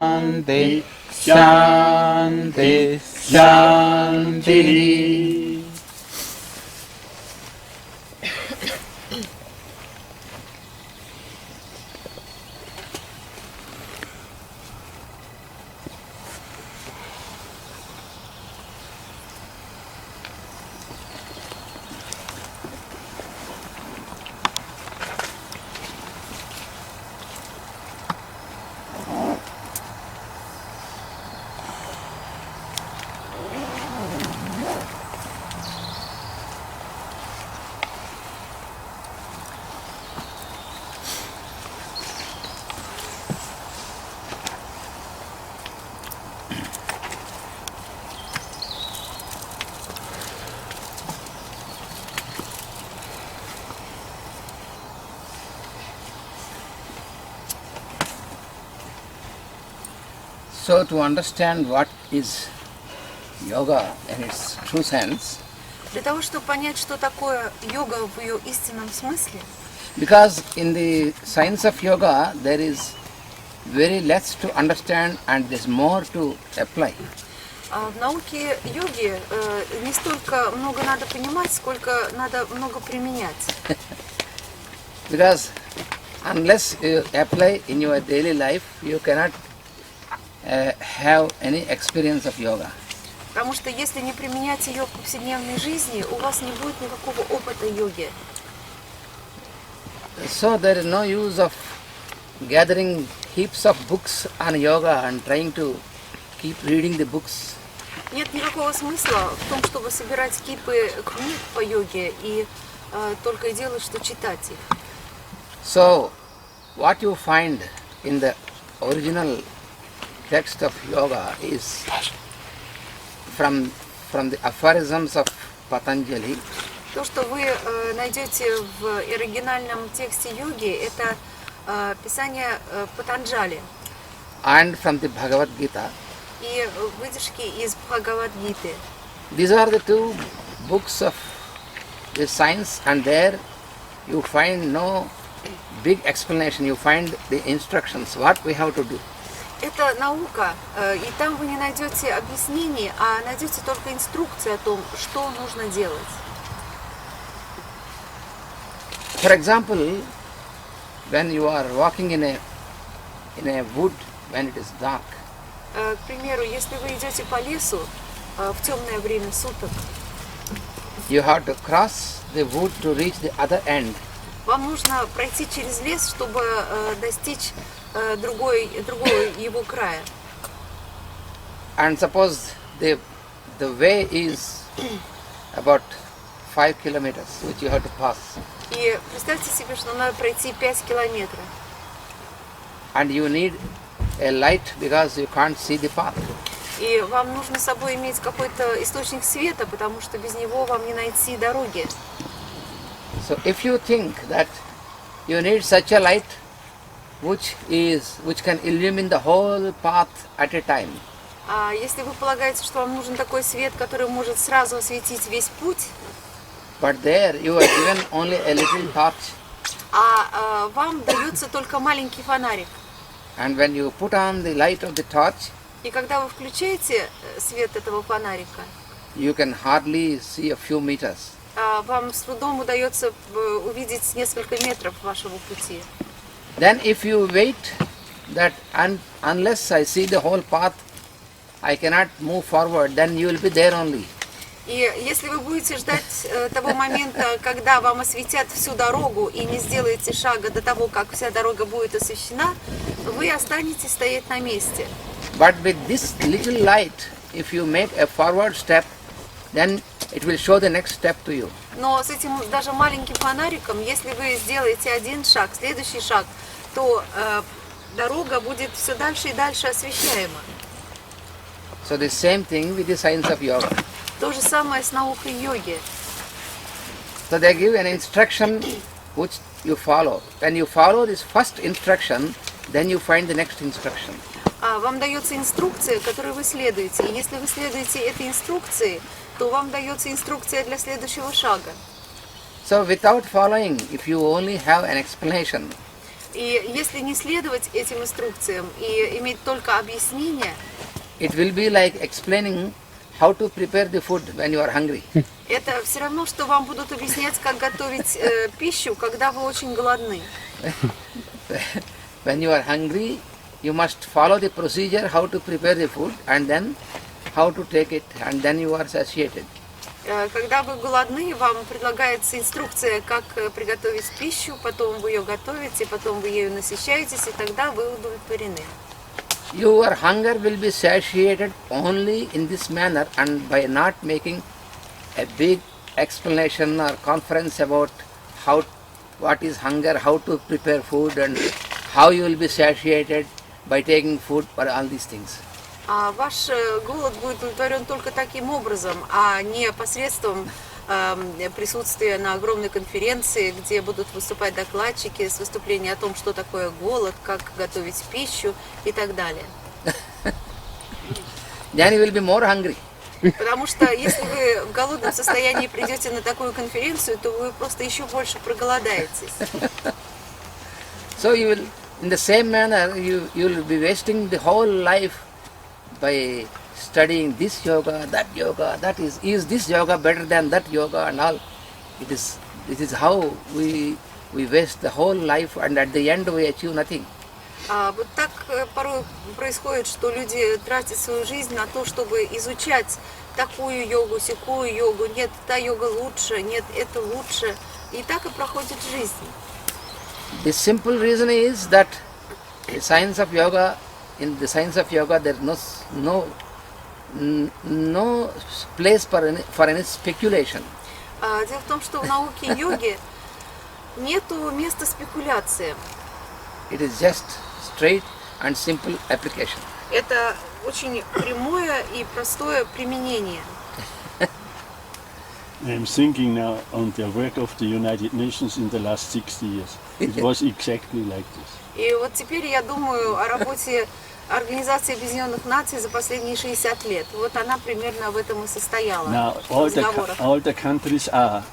Shanti, Shanti, Shanti. So, to understand what is yoga in its true sense, Для того, чтобы понять, что такое йога в ее истинном смысле, because in the science of yoga there is very less to understand and there's more to apply. в науке йоги не столько много надо понимать, сколько надо много применять. Because unless you apply in your daily life, you cannot have any experience of yoga. Потому что если не применять ее в повседневной жизни, у вас не будет никакого опыта йоги. So there is no use of gathering heaps of books on yoga and trying to keep reading the books. Нет никакого смысла в том, чтобы собирать кипы книг по йоге и только и делать, что читать их. So what you find in the original text of yoga is from the aphorisms of Patanjali. То, что вы найдете в оригинальном тексте йоги, это писание Патанджали And from the Bhagavad Gita. и выдержки из Бхагавад-гиты. These are the two books of the science, and there you find no big explanation, you find the instructions, what we have to do. Это наука, и там вы не найдете объяснений, а найдете только инструкции о том, что нужно делать. For example, when you are walking in a wood when it is dark, К примеру, если вы идете по лесу в темное время суток, you have to cross the wood to reach the other end. вам нужно пройти через лес, чтобы достичь другого его края. And suppose the way is about 5 kilometers which you have to pass. И представьте себе, что надо пройти 5 километров. And you need a light because you can't see the path. И вам нужно с собой иметь какой-то источник света, потому что без него вам не найти дороги. So if you think that you need such a light which can illumine the whole path at a time, А если вы полагаете, что вам нужен такой свет, который может сразу осветить весь путь, but there you are given only a little torch, а вам дается только маленький фонарик. and when you put on the light of the torch, И когда вы включаете свет этого фонарика, you can hardly see a few meters. вам с трудом удается увидеть несколько метров вашего пути. Then if you wait that unless I see the whole path, I cannot move forward, then you will be there only. И если вы будете ждать того момента, когда вам осветят всю дорогу и не сделаете шага до того, как вся дорога будет освещена, вы останетесь стоять на месте. But with this little light, if you make a forward step, then it will show the next step to you. Но с этим даже маленьким фонариком, если вы сделаете один шаг, следующий шаг, то дорога будет все дальше и дальше освещаема. So the same thing with the science of yoga. То же самое с наукой йоги. So they give an instruction which you follow. When you follow this first instruction, then you find the next instruction. Вам дается инструкция, которой вы следуете. И если вы следуете этой инструкции, то вам дается инструкция для следующего шага. So without following, if you only have an explanation, И если не следовать этим инструкциям и иметь только объяснение, it will be like explaining how to prepare the food when you are hungry. это все равно, что вам будут объяснять, как готовить пищу, когда вы очень голодны. When you are hungry, you must follow the procedure how to prepare the food and then how to take it, and then you are satiated. Когда вы голодны, вам предлагается инструкция, как приготовить пищу, потом вы ее готовите, потом вы ею насыщаетесь, и тогда вы удовлетворены. Your hunger will be satiated only in this manner, and by not making a big explanation or conference about what is hunger, how to prepare food, and how you will be satiated by taking food, or all these things. А ваш голод будет удовлетворен только таким образом, а не посредством присутствия на огромной конференции, где будут выступать докладчики с выступлением о том, что такое голод, как готовить пищу и так далее. Then you will be more hungry. Потому что если вы в голодном состоянии придете на такую конференцию, то вы просто еще больше проголодаетесь. So you will, in the same manner, you will be wasting the whole life by studying this yoga, that is this yoga better than that yoga and all. This is how we waste the whole life, and at the end we achieve nothing. Вот так порой происходит, что люди тратят свою жизнь на то, чтобы изучать такую йогу, сякую йогу. Нет, та йога лучше, нет, это лучше. И так и проходит жизнь. The simple reason is that the science of yoga, in the science of yoga, there is no place for any speculation. Дело в том, что в науке йоги нету места спекуляции. It is just straight and simple application. Это очень прямое и простое применение. I'm thinking now on the work of the United Nations in the last 60 years. It was exactly like this. И вот теперь я думаю о работе Организации Объединенных Наций за последние 60 лет. Вот она примерно в этом и состояла. Now В разговорах. all the countries are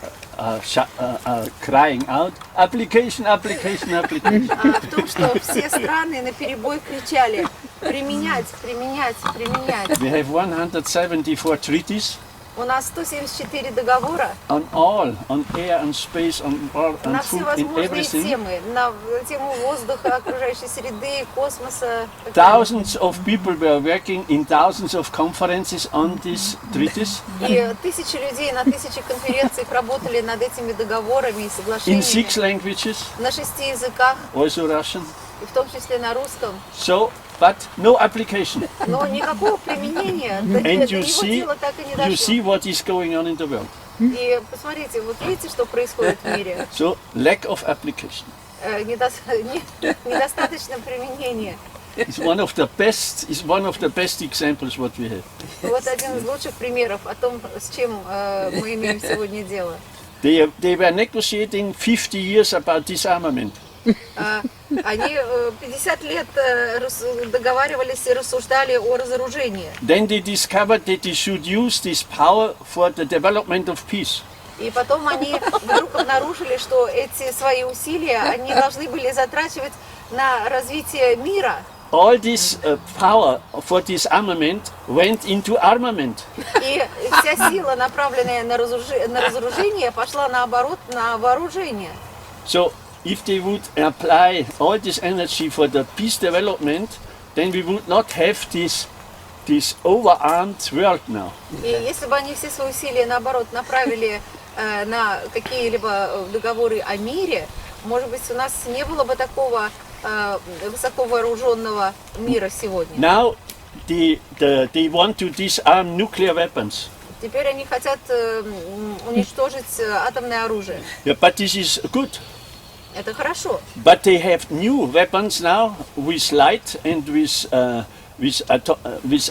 crying out, application. В том, что все страны наперебой кричали: применять, применять, применять. We have 174 treaties У нас 174 договора on all, on air and space, on water на and все food, in возможные everything. темы, на тему воздуха, окружающей среды, космоса. Thousands of people were working in thousands of conferences on these treaties. И тысячи людей на тысячи конференций работали над этими договорами и In соглашениями 6 languages, на 6 языках, also Russian. и в том числе на русском. So, but no application. Но никакого применения до And его дела так и не you see дошло. what is going on in the world. И посмотрите, вот видите, что происходит в мире? So, lack of application. Недостаточно применения. It's one of the best examples what we have. Вот один из лучших примеров о том, с чем мы имеем сегодня дело. They were negotiating 50 years about disarmament. Они 50 лет договаривались и рассуждали о разоружении. Then they discovered that they should use this power for the development of peace. И потом они вдруг обнаружили, что эти свои усилия они должны были затрачивать на развитие мира. All this power for disarmament went into armament. И вся сила, направленная на разоружение, пошла наоборот на вооружение. So, if they would apply all this energy for the peace development, then we would not have this overarmed world now. И если бы они все свои усилия, наоборот, направили на какие-либо договоры о мире, может быть, у нас не было бы такого высоко вооруженного мира сегодня. Now, they want to disarm nuclear weapons. Теперь они хотят уничтожить атомное оружие. Yeah, but this is good. Это хорошо. But they have new weapons now with light and with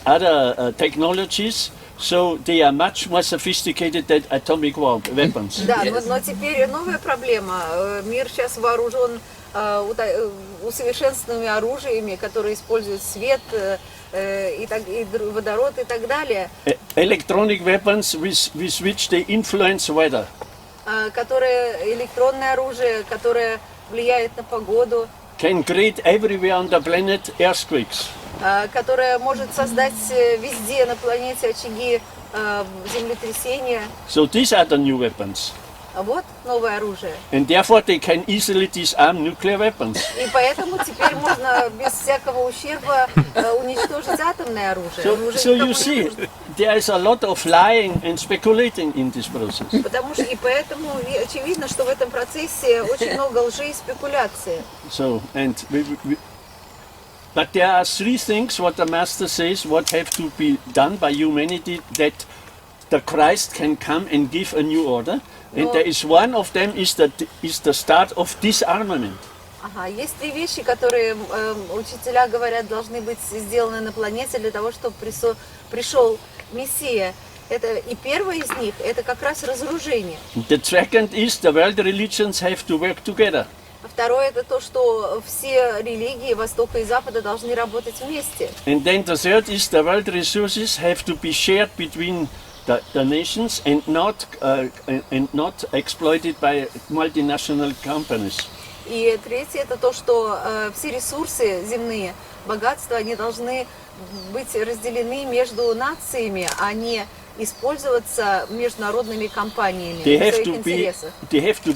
other technologies. So they are much more sophisticated than atomic weapons. Да, но теперь новая проблема. Мир сейчас вооружен усовершенствованными оружиями, которые используют свет, и водород и так далее. Electronic weapons with which they influence weather. Электронное оружие, которое влияет на погоду. can create everywhere on the planet earthquakes. Которая может создать везде на планете очаги землетрясения. So these are the new weapons. А вот новое оружие. And therefore they can easily disarm nuclear weapons. И поэтому теперь можно без всякого ущерба уничтожить атомное оружие. So you see, there is a lot of lying and speculating in this process. Потому что и поэтому очевидно, что в этом процессе очень много лжи и спекуляции. So but there are three things what the Master says what have to be done by humanity that the Christ can come and give a new order. And there is one of them is the start of disarmament. Ага, есть три вещи, которые учителя говорят должны быть сделаны на планете для того, чтобы пришел Мессия. Это и первое из них это как раз разоружение. The second is the world religions have to work together. Второе это то, что все религии Востока и Запада должны работать вместе. And then the third is the world resources have to be shared between the nations and not exploited by multinational companies. И третье это то, что все ресурсы земные, богатства, они должны быть разделены между нациями, а не использоваться международными компаниями в своих интересах. They have to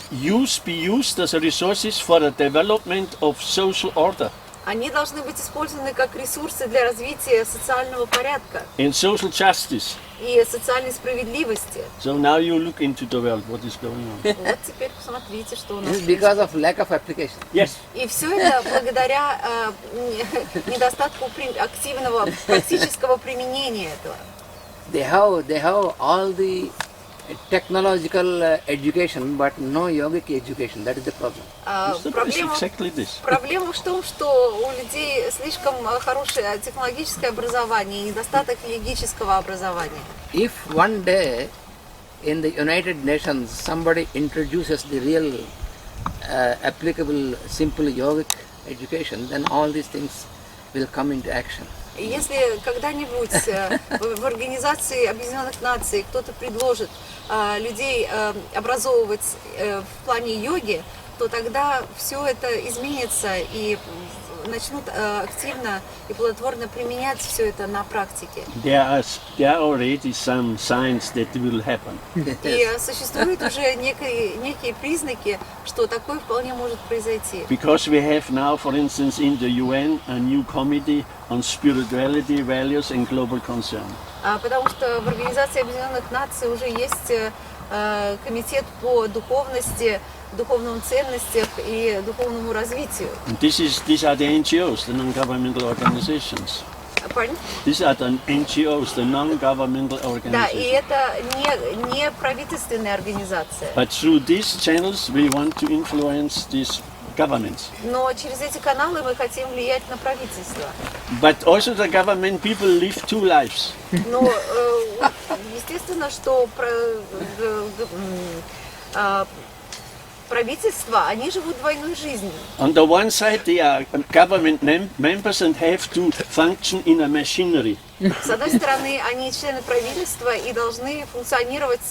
be used as resources for the development of social order. Они должны быть использованы как ресурсы для развития социального порядка And social justice. и социальной справедливости. So now you look into the world, what is going on. Вот теперь посмотрите, что у нас This is because of lack of application. Yes. И все это благодаря недостатку активного практического применения этого. They have all the technological education, but no yogic education. That is the problem. Exactly this. Проблема в том, что у людей слишком хорошее технологическое образование и недостаток йогического образования. If one day in the United Nations somebody introduces the real applicable simple yogic education, then all these things will come into action. Если когда-нибудь в Организации Объединенных Наций кто-то предложит людей образовывать в плане йоги, то тогда все это изменится и начнут активно и плодотворно применять все это на практике. There are already some signs that will happen. И существуют уже некие признаки, что такое вполне может произойти. Because we have now, for instance, in the UN, a new committee on spirituality, values and global concern. Потому что в Организации Объединенных Наций уже есть комитет по духовности, духовным ценностям и духовному развитию. These are the NGOs, the non-governmental organizations. Pardon? These are the NGOs, the non-governmental organizations. Да, и это не правительственная организация. But through these channels, we want to influence these governments. Но через эти каналы мы хотим влиять на правительство. But also the government people live two lives. Но естественно, что правительства, они живут двойной жизнью. On the one side, they are government members and have to function in a machinery. С одной стороны, они члены правительства и должны функционировать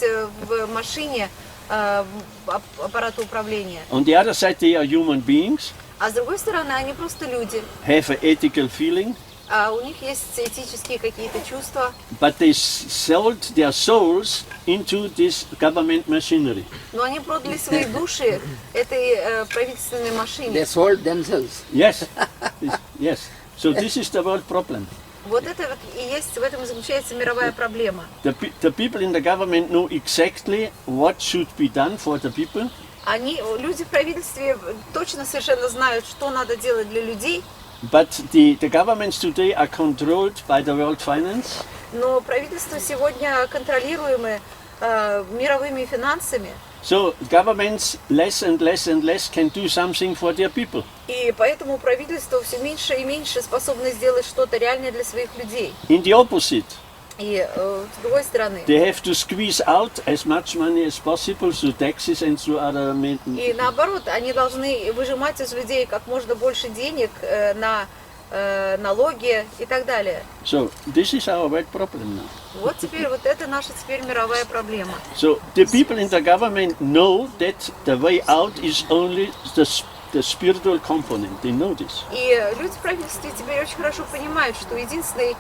в машине аппарата управления. On the other side, they are human beings, А с другой стороны, они просто люди. have an ethical feeling, У них есть этические какие-то чувства. but they sold their souls into this government machinery. Но они продали свои души этой правительственной машине. They sold themselves. Yes, yes. So this is the world problem. Вот это вот и есть, в этом и заключается мировая проблема. The people in the government know exactly what should be done for the people. Люди в правительстве точно совершенно знают, что надо делать для людей. But the governments today are controlled by the world finance. Но правительство сегодня контролируемы мировыми финансами. So governments less and less and less can do something for their people. И поэтому правительство все меньше и меньше способно сделать что-то реальное для своих людей. In the opposite, И с другой стороны. they have to squeeze out as much money as possible through taxes and through other И наоборот, они должны выжимать из людей как можно больше денег на налоги и так далее. So this is our world problem now. Вот теперь вот это наша теперь мировая проблема. So the people in the government know that the way out is only the spiritual component. They know this. И люди в правительстве теперь очень хорошо понимают, что единственный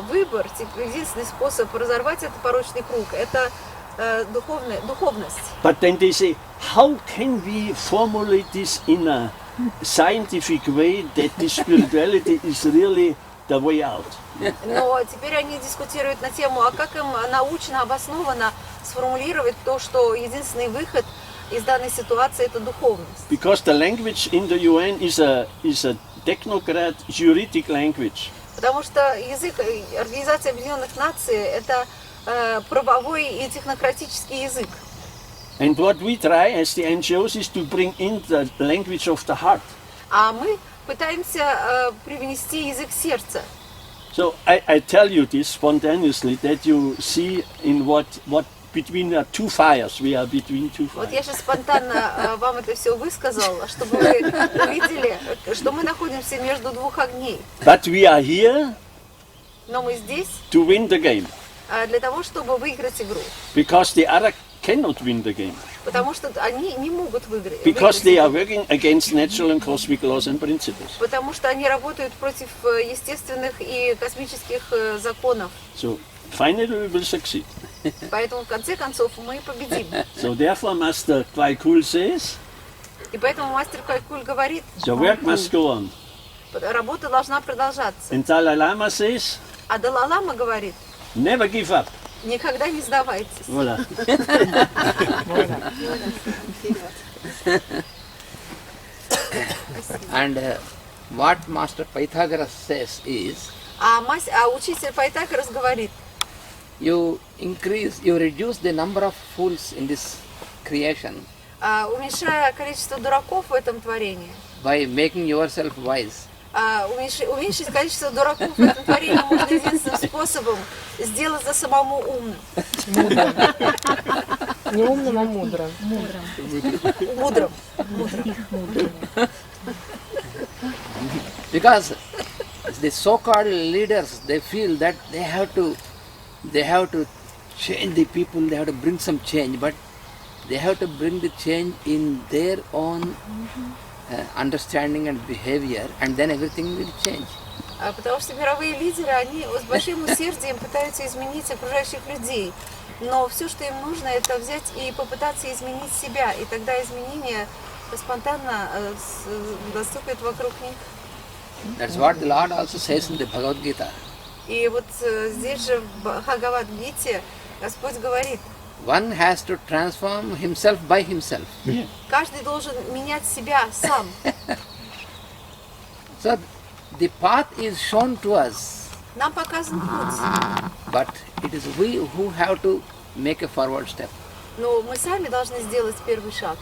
выбор, единственный способ разорвать этот порочный круг – это духовность. But then they say, how can we formulate this in a scientific way that this spirituality is really the way out? Но теперь они дискутируют на тему, а как им научно, обоснованно сформулировать то, что единственный выход из данной ситуации – это духовность. Because the language in the UN is a technocrat juridic language. Потому что язык Организации Объединенных Наций – это правовой и технократический язык. And what we try as the NGOs is to bring in the language of the heart. А мы пытаемся привнести язык сердца. So I tell you this spontaneously, that you see in what between the two fires, we are between two Вот fires. я сейчас спонтанно вам это все высказал, чтобы вы увидели, что мы находимся между двух огней. But we are here Но мы здесь to win the game, для того, чтобы выиграть игру. because the other cannot win the game, Потому что они не могут выиграть. because they are working against natural and cosmic laws and principles. Потому что они работают против естественных и космических законов. So finally we will succeed. Поэтому в конце концов мы победим. So therefore Master Kwaikul says, И поэтому мастер Кайкуль говорит, the work must go on. работа должна продолжаться. And Dalai Lama says, А Далай-лама говорит, never give up. никогда не сдавайтесь. Voilà. And what Master Pythagoras says is, А учитель Пайтагорас говорит, you reduce the number of fools in this creation уменьшая количество дураков в этом творении, by making yourself wise. уменьшить количество дураков в этом творении можно единственным способом сделать за самому умным. Не умным, а мудрым. Мудрым. Because the so-called leaders, they feel that they have to change the people, they have to bring some change, but they have to bring the change in their own understanding and behavior, and then everything will change. Потому что мировые лидеры, они с большим усердием пытаются изменить окружающих людей. Но все, что им нужно, это взять и попытаться изменить себя. И тогда изменения спонтанно наступят вокруг них. That's what the Lord also says in the Bhagavad Gita. И вот здесь же в Бхагавад-гите Господь говорит, One has to transform himself by himself. каждый должен менять себя сам. So the path is shown to us, Нам показан путь, but it is we who have to make a forward step. но мы сами должны сделать первый шаг.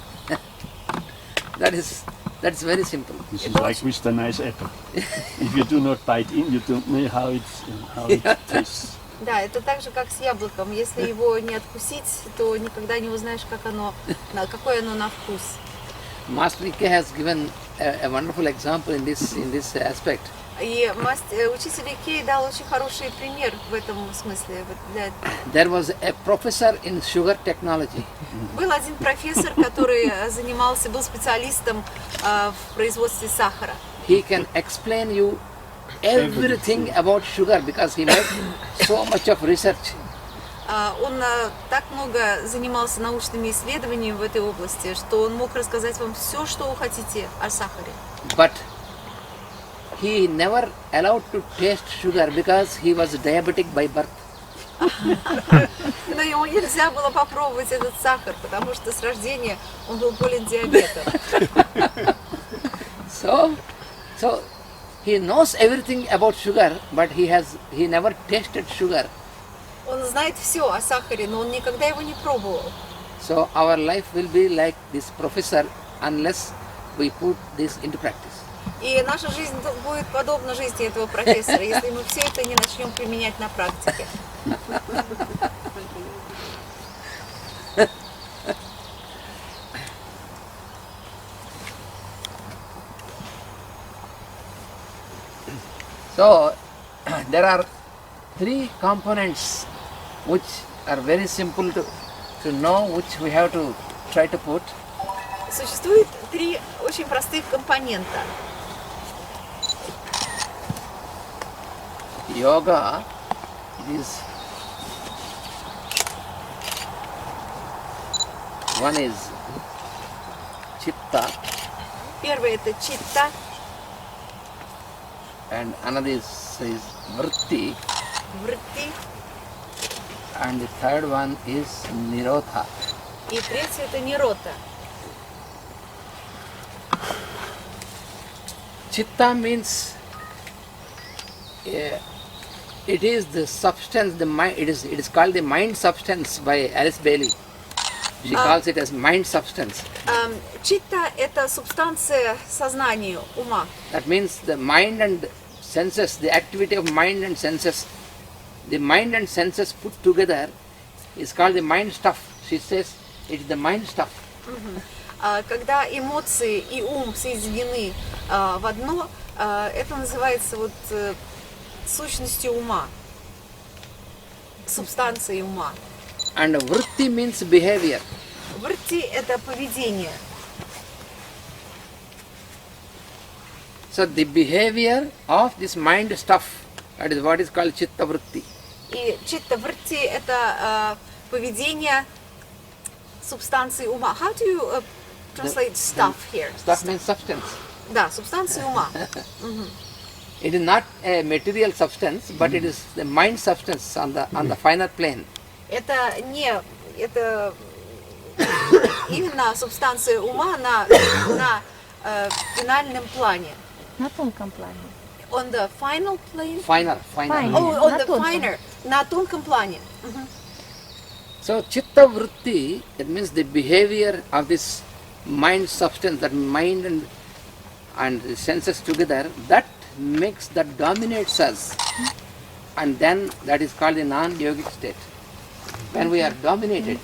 That's very simple. This is like with the nice apple. If you do not bite in, you don't know how it tastes. Да, это так же, как с яблоком. Если его не откусить, то никогда не узнаешь, какое оно на вкус. Master Ike has given a wonderful example in this aspect. И учитель Икей дал очень хороший пример в этом смысле. There was a professor in sugar technology. Был один профессор, который был специалистом в производстве сахара. He can explain you everything about sugar because he made so much of research. Он так много занимался научными исследованиями в этой области, что он мог рассказать вам все, что вы хотите о сахаре. But he never allowed to taste sugar because he was diabetic by birth. Но ему нельзя было попробовать этот сахар, потому что с рождения он был болен диабетом. So he knows everything about sugar, but he never tasted sugar. Он знает все о сахаре, но он никогда его не пробовал. So our life will be like this professor unless we put this into practice. И наша жизнь будет подобна жизни этого профессора, если мы все это не начнем применять на практике. So there are three components which are very simple to know, which we have to try to put. Существует три очень простых компонента. Yoga is one is chitta Первый это читта, and another is vritti врти, and the third one is nirodha. и третий это нирота. Chitta means it is the substance, the mind. It is called the mind substance by Alice Bailey. She calls it as mind substance. Читта это субстанция сознания, ума. That means the mind and senses, the activity of mind and senses, the mind and senses put together is called the mind stuff. She says it is the mind stuff. Когда эмоции и ум соединены в одно, это называется вот сущностью ума, субстанцией ума. And vritti means behavior. Врти это поведение. So the behavior of this mind stuff, that is what is called chitta vritti. И читта врти это поведение субстанции ума. How do you translate stuff here? Stuff means substance. Да, субстанция ума. It is not a material substance, but it is the mind substance on the final plane. Это не, это именно субстанция ума на финальном плане. На тонком плане. On the final plane? Final. Fine. Oh, on На the тонком. finer, на тонком плане. So chitta vritti, that means the behavior of this mind substance, that mind and the senses together, that dominates us. And then that is called the non-yogic state. When we are dominated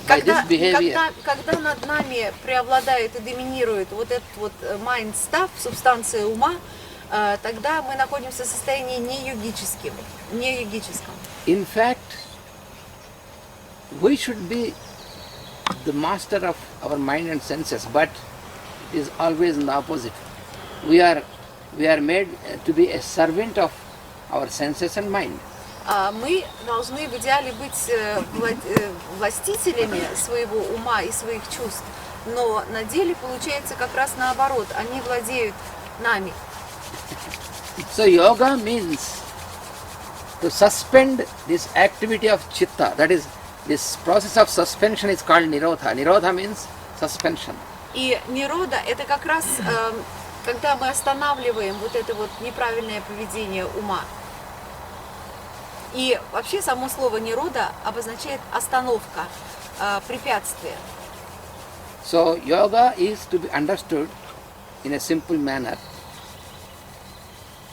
by this behavior, Когда над нами преобладает и доминирует вот этот вот mind stuff, субстанция ума, тогда мы находимся в состоянии не йогическом. in fact, we should be the master of our mind and senses, but it is always in the opposite. We are made to be a servant of our senses and mind. Мы должны в идеале быть властителями своего ума и своих чувств, но на деле получается как раз наоборот, они владеют нами. So yoga means to suspend this activity of chitta. That is, this process of suspension is called nirodha. Nirodha means suspension. И нирода это как раз когда мы останавливаем вот это вот неправильное поведение ума. И вообще само слово нирода обозначает остановка, препятствие. So yoga is to be understood in a simple manner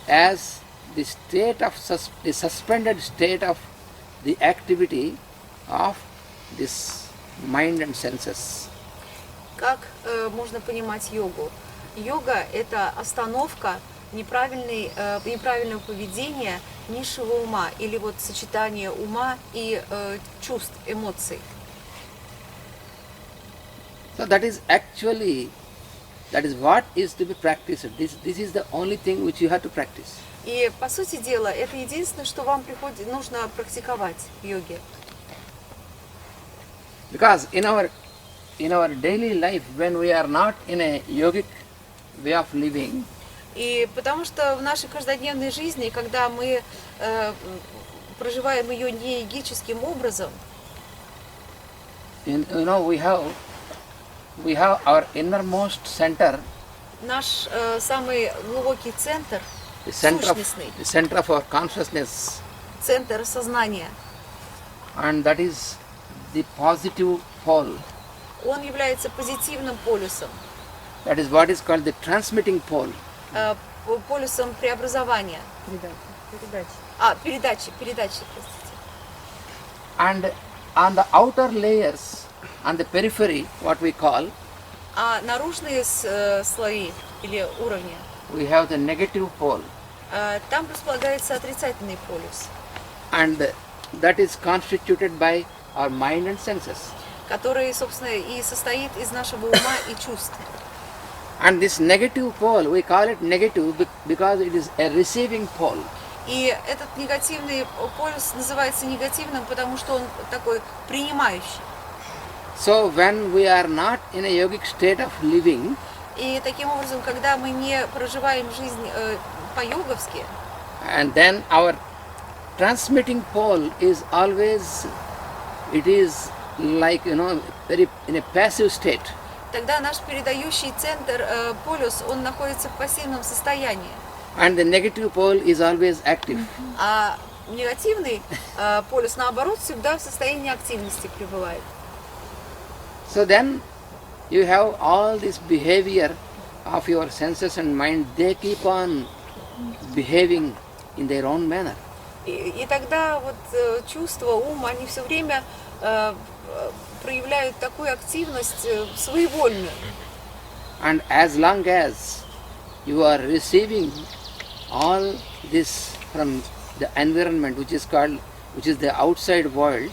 as the state of the suspended state of the activity of this mind and senses. Как можно понимать йогу? Йога это остановка неправильного поведения низшего ума или вот сочетание ума и чувств, эмоций. So that is what is to be practiced. This is the only thing which you have to practice. И по сути дела это единственное, что вам нужно практиковать в йоге. Because in our daily life, when we are not in a yogic way of living, И потому что в нашей каждодневной жизни, когда мы проживаем ее не йогическим образом, we have our innermost center, наш самый глубокий центр, the сущностный, center of our consciousness, центр сознания, and that is the positive pole. он является позитивным полюсом, That is what is called the transmitting pole. Полюсом преобразования. Передачи, простите. And on the outer layers, on the periphery, what we call, А наружные слои или уровни, we have the negative pole. Там располагается отрицательный полюс. And that is constituted by our mind and senses. который, собственно, и состоит из нашего ума и чувств. And this negative pole, we call it negative because it is a receiving pole. И этот негативный полюс называется негативным, потому что он такой принимающий. So when we are not in a yogic state of living, И таким образом, когда мы не проживаем жизнь по-йоговски, and then our transmitting pole is always, it is like, very in a passive state. тогда наш передающий центр, полюс, он находится в пассивном состоянии. And the negative pole is always active. А негативный полюс, наоборот, всегда в состоянии активности пребывает. So then you have all this behavior of your senses and mind, they keep on behaving in their own manner. И тогда вот чувства, ум, они все время проявляют такую активность своевольную. And as long as you are receiving all this from the environment, which is the outside world,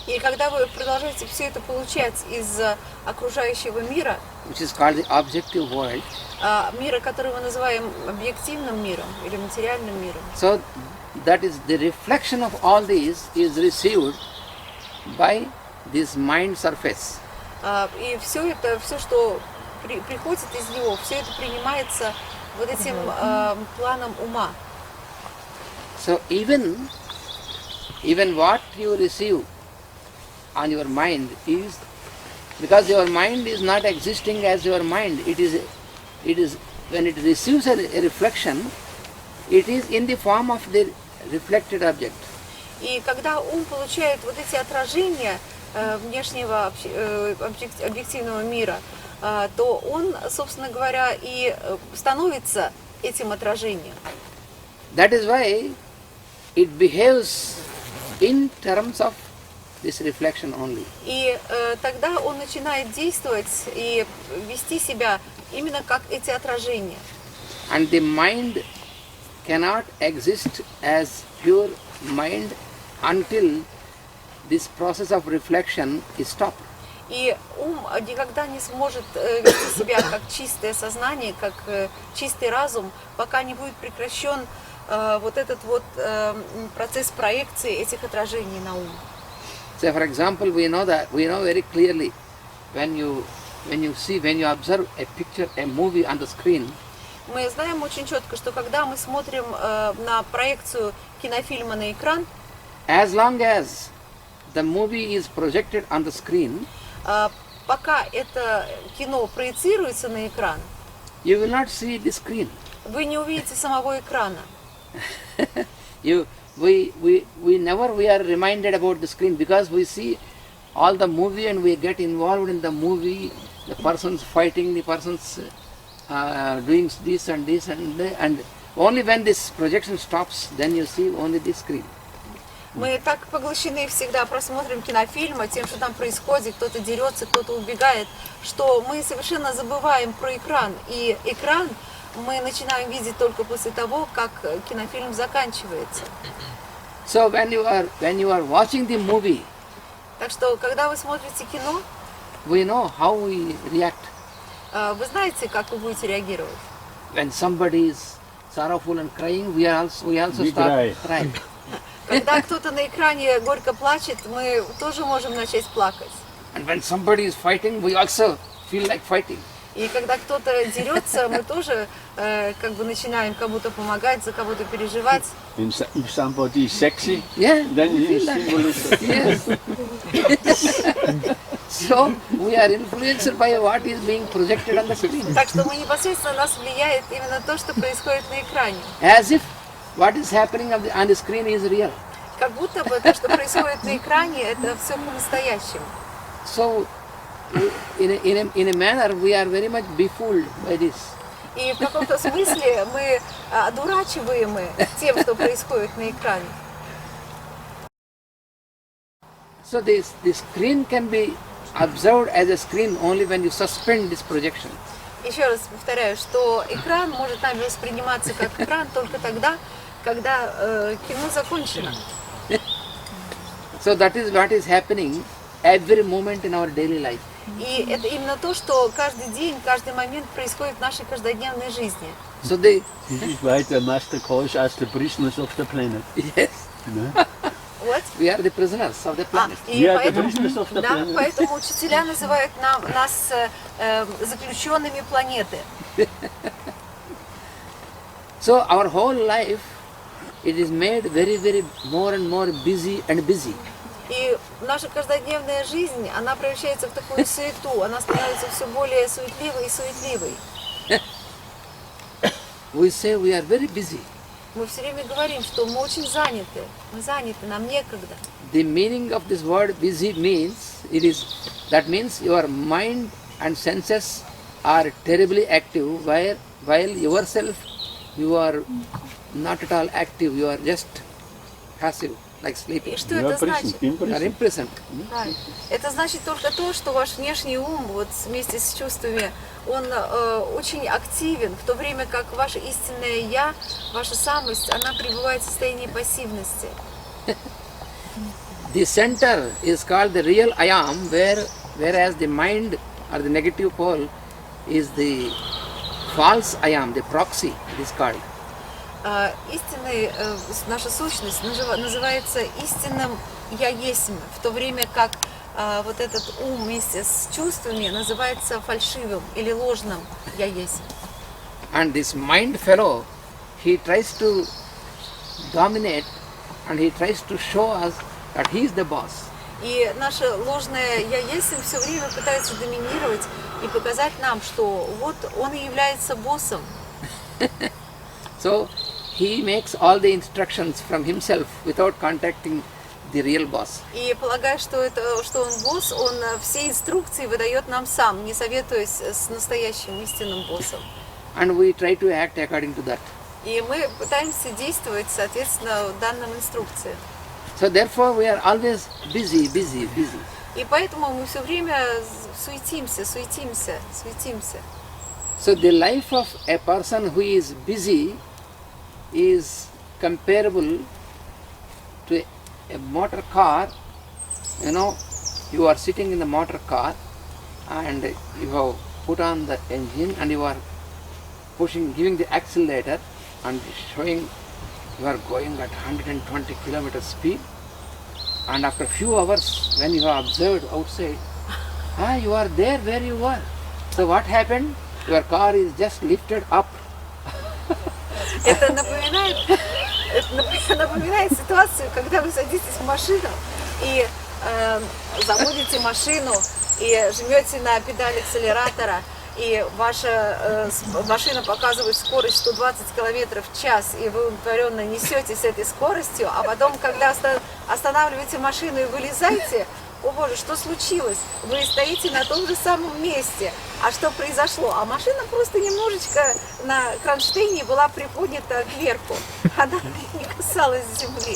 И когда вы продолжаете все это получать из окружающего мира, which is called the objective world, мира, который мы называем объективным миром или материальным миром, so that is the reflection of all these is received by this mind surface. и все это, все, что приходит из него, все это принимается вот этим планом ума. So even what you receive on your mind is, because your mind is not existing as your mind, it is when it receives a reflection, it is in the form of the reflected object. И когда ум получает вот эти отражения внешнего объективного мира, то он, собственно говоря, и становится этим отражением. That is why it behaves in terms of this reflection only. И тогда он начинает действовать и вести себя именно как эти отражения. And the mind cannot exist as pure mind until this process of reflection is stopped. И ум никогда не сможет вести себя как чистое сознание, как чистый разум, пока не будет прекращен вот этот вот процесс проекции этих отражений на ум. So, for example, we know very clearly when you observe a picture, a movie on the screen, Мы знаем очень четко, что когда мы смотрим на проекцию кинофильма на экран, as long as the movie is projected on the screen, пока это кино проецируется на экран, you will not see the screen. вы не увидите самого экрана. We are reminded about the screen because we see all the movie and we get involved in the movie, the person's fighting, the person's doing this and only when this projection stops, then you see only the screen. Мы так поглощены всегда просмотром кинофильма, тем, что там происходит, кто-то дерется, кто-то убегает, что мы совершенно забываем про экран. И экран мы начинаем видеть только после того, как кинофильм заканчивается. So when you are watching the movie, Так что, когда вы смотрите кино, we know how we react. вы знаете, как вы будете реагировать. When somebody is sorrowful and crying, we also start crying. Когда кто-то на экране горько плачет, мы тоже можем начать плакать. And when somebody is fighting, we also feel like fighting. И когда кто-то дерется, мы тоже как бы начинаем кому-то помогать, за кого-то переживать. If somebody is sexy, Yeah, then we he feel is that. Yes. So we are influenced by what is being projected on the screen. Так что мы непосредственно нас влияет именно то, что происходит на экране. As if what is happening on the screen is real. Как будто бы то, что происходит на экране, это все по-настоящему. So in a manner we are very much befooled by this. И в каком-то смысле мы одурачиваемы тем, что происходит на экране. So the screen can be observed as a screen only when you suspend this projection. Еще раз повторяю, что экран может нами восприниматься как экран только тогда, когда кино закончено. So that is what is happening every moment in our daily life. И это именно то, что каждый день, каждый момент происходит в нашей каждодневной жизни. So they, This is why the master calls us the prisoners of the planet. yes, No? Вот. we are the prisoners of the planet. И We are the поэтому, prisoners of the да, planet. поэтому учителя называют нас заключенными планеты. So our whole life, it is made very, very more and more busy and busy. И наша каждодневная жизнь, она превращается в такую суету, она становится все более суетливой и суетливой. We say we are very busy. Мы все время говорим, что мы очень заняты, нам некогда. The meaning of this word busy means, that means your mind and senses are terribly active, while yourself you are not at all active, you are just passive, like sleeping. И что You are это значит? You are imprisoned. Да. Это значит только то, что ваш внешний ум, вот вместе с чувствами, он очень активен, в то время как ваше истинное «я», ваша самость, она пребывает в состоянии пассивности. The center is called the real I am, whereas the mind or the negative pole is the false I am, the proxy it is called. Истинный, наша сущность называется истинным «я есмь», в то время как вот этот ум вместе с чувствами называется фальшивым или ложным «я есмь». And this mind fellow, he tries to dominate and he tries to show us that he is the boss. И наше ложное «я есмь» все время пытается доминировать и показать нам, что вот он и является боссом. So he makes all the instructions from himself without contacting the real boss. И полагая, что он босс, он все инструкции выдает нам сам, не советуясь с настоящим истинным боссом. And we try to act according to that. И мы пытаемся действовать соответственно данным инструкциям. So therefore we are always busy, busy, busy. И поэтому мы все время суетимся. So the life of a person who is busy is comparable to a motor car. You know, you are sitting in the motor car and you have put on the engine and you are giving the accelerator and showing you are going at 120 km speed, and after a few hours when you have observed outside, you are there where you were. So what happened? Your car is just lifted up. Это напоминает ситуацию, когда вы садитесь в машину и заводите машину и жмете на педаль акселератора, и ваша машина показывает скорость 120 км в час, и вы удовлетворенно несете с этой скоростью, а потом, когда останавливаете машину и вылезаете, о боже, что случилось? Вы стоите на том же самом месте. А что произошло? А машина просто немножечко на кронштейне была приподнята кверху. Она не касалась земли.